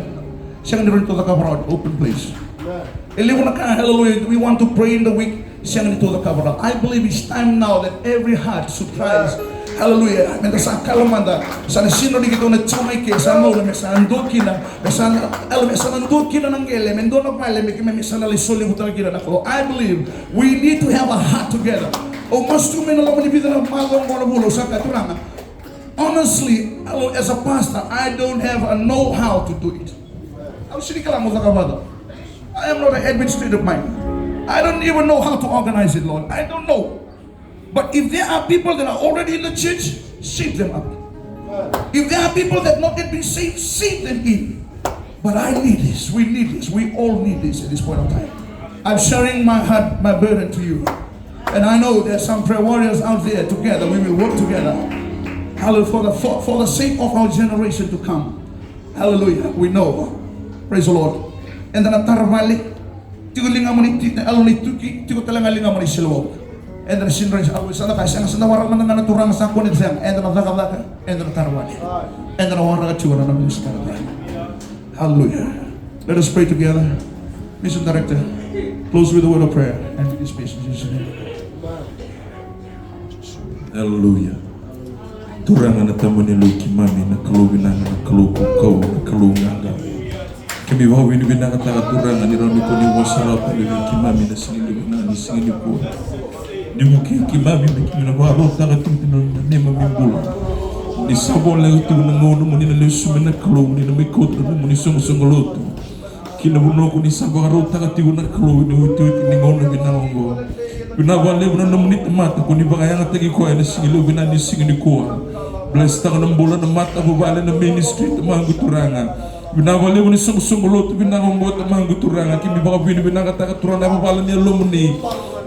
siyang nito the cover out, open place. Mo na ka, hallelujah, we want to pray in the week, siyang nito the cover out. I believe it's time now that every heart should rise. Hallelujah. Menda sa kalamanda, sa sino di kito na chamay ke sa mo na sa andot kina, sa andot kina ng gele, mendo na pale me kime sa nalisoli mo talaga na ko. I believe we need to have a heart together. O mas tumen na laman ibida na magong mo na bulo sa katunanga. Honestly, as a pastor, I don't have a know-how to do it. I am not an administrative mind. I don't even know how to organize it, Lord. I don't know. But if there are people that are already in the church, save them up. If there are people that not yet been saved, save them in. But I need this. We need this. We all need this at this point of time. I'm sharing my heart, my burden to you. And I know there's some prayer warriors out there together. We will work together. Hallelujah. For the sake of our generation to come. Hallelujah. We know. Praise the Lord. And then atarmalik. Tigulinga mo ni tuki, tigutalanga mo ni silwog. And then sinray sa awis sana kasi ang sanawara man nga naturang sa kunit siyang and then nakakaka and then tarwali. And then awara ka tsura ng Diyos karata. Hallelujah. Let us pray together. Mission Director, close with a word of prayer and with this peace in Jesus' name. Hallelujah. Turangan na tamo ni Luki Mami na kalubinanga na kaluko ko na kalunganga. Kami wawin ni binakataka turangan ni Rami ko ni wasarap ni Luki Mami na sinilibinanga ni sinilipo. Ni mungkin Mami may kiminawaro takating tinanong ni Mami Bula. Ni sabon lang ito ng ngono mo ni nalusumin na kalung ni na may kodro mo ni sungsungoloto. Kinabuno ko ni sabon araw takating na kalung ni hutu ni ngono binangongo. Binawale mo na namunit na mata ko ni bakayang atagi ko ay nasingilo binani singin ko. Bless taka ng bola na mata babala na ministry at mga guturangan. Binawale mo ni sungsungoloto binangongo at mga guturangan. Kimi baka binakatakaturang na babala niya lomuni.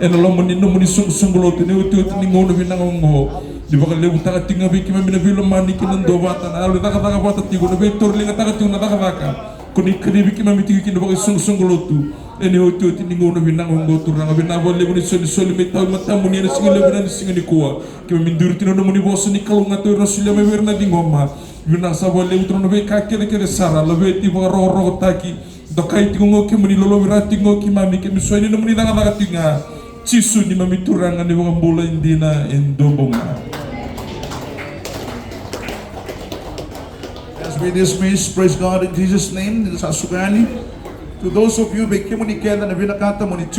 En lomuni no muni sungsungoloto ni hutu ni ngono binangongo. Di ba kalebu takating abi kima binabilo mani kinando bata na alu nakataka bata tigo na betor linga takating na nakataka. Kuni kanibi kima mitigi kinabaka sungsungoloto. Eni hotu tini ngono binangongo turanga binabole muni soli metaw matamu ni singile binani singini kuwa kima minduri tino muni boso ni kalunga to rasulia me werna dingoma bina sabole utrono be kakele kele sara labe ti ba ro taki dokai tingo ke muni lolo wirati ngo ki mami ke misoni no muni daga tinga cisu ni mami turanga ni wong bola indina endombonga. As we dismiss, praise God in Jesus' name. This is Asugani. To those of you, may kimunikenda na binakata mo ni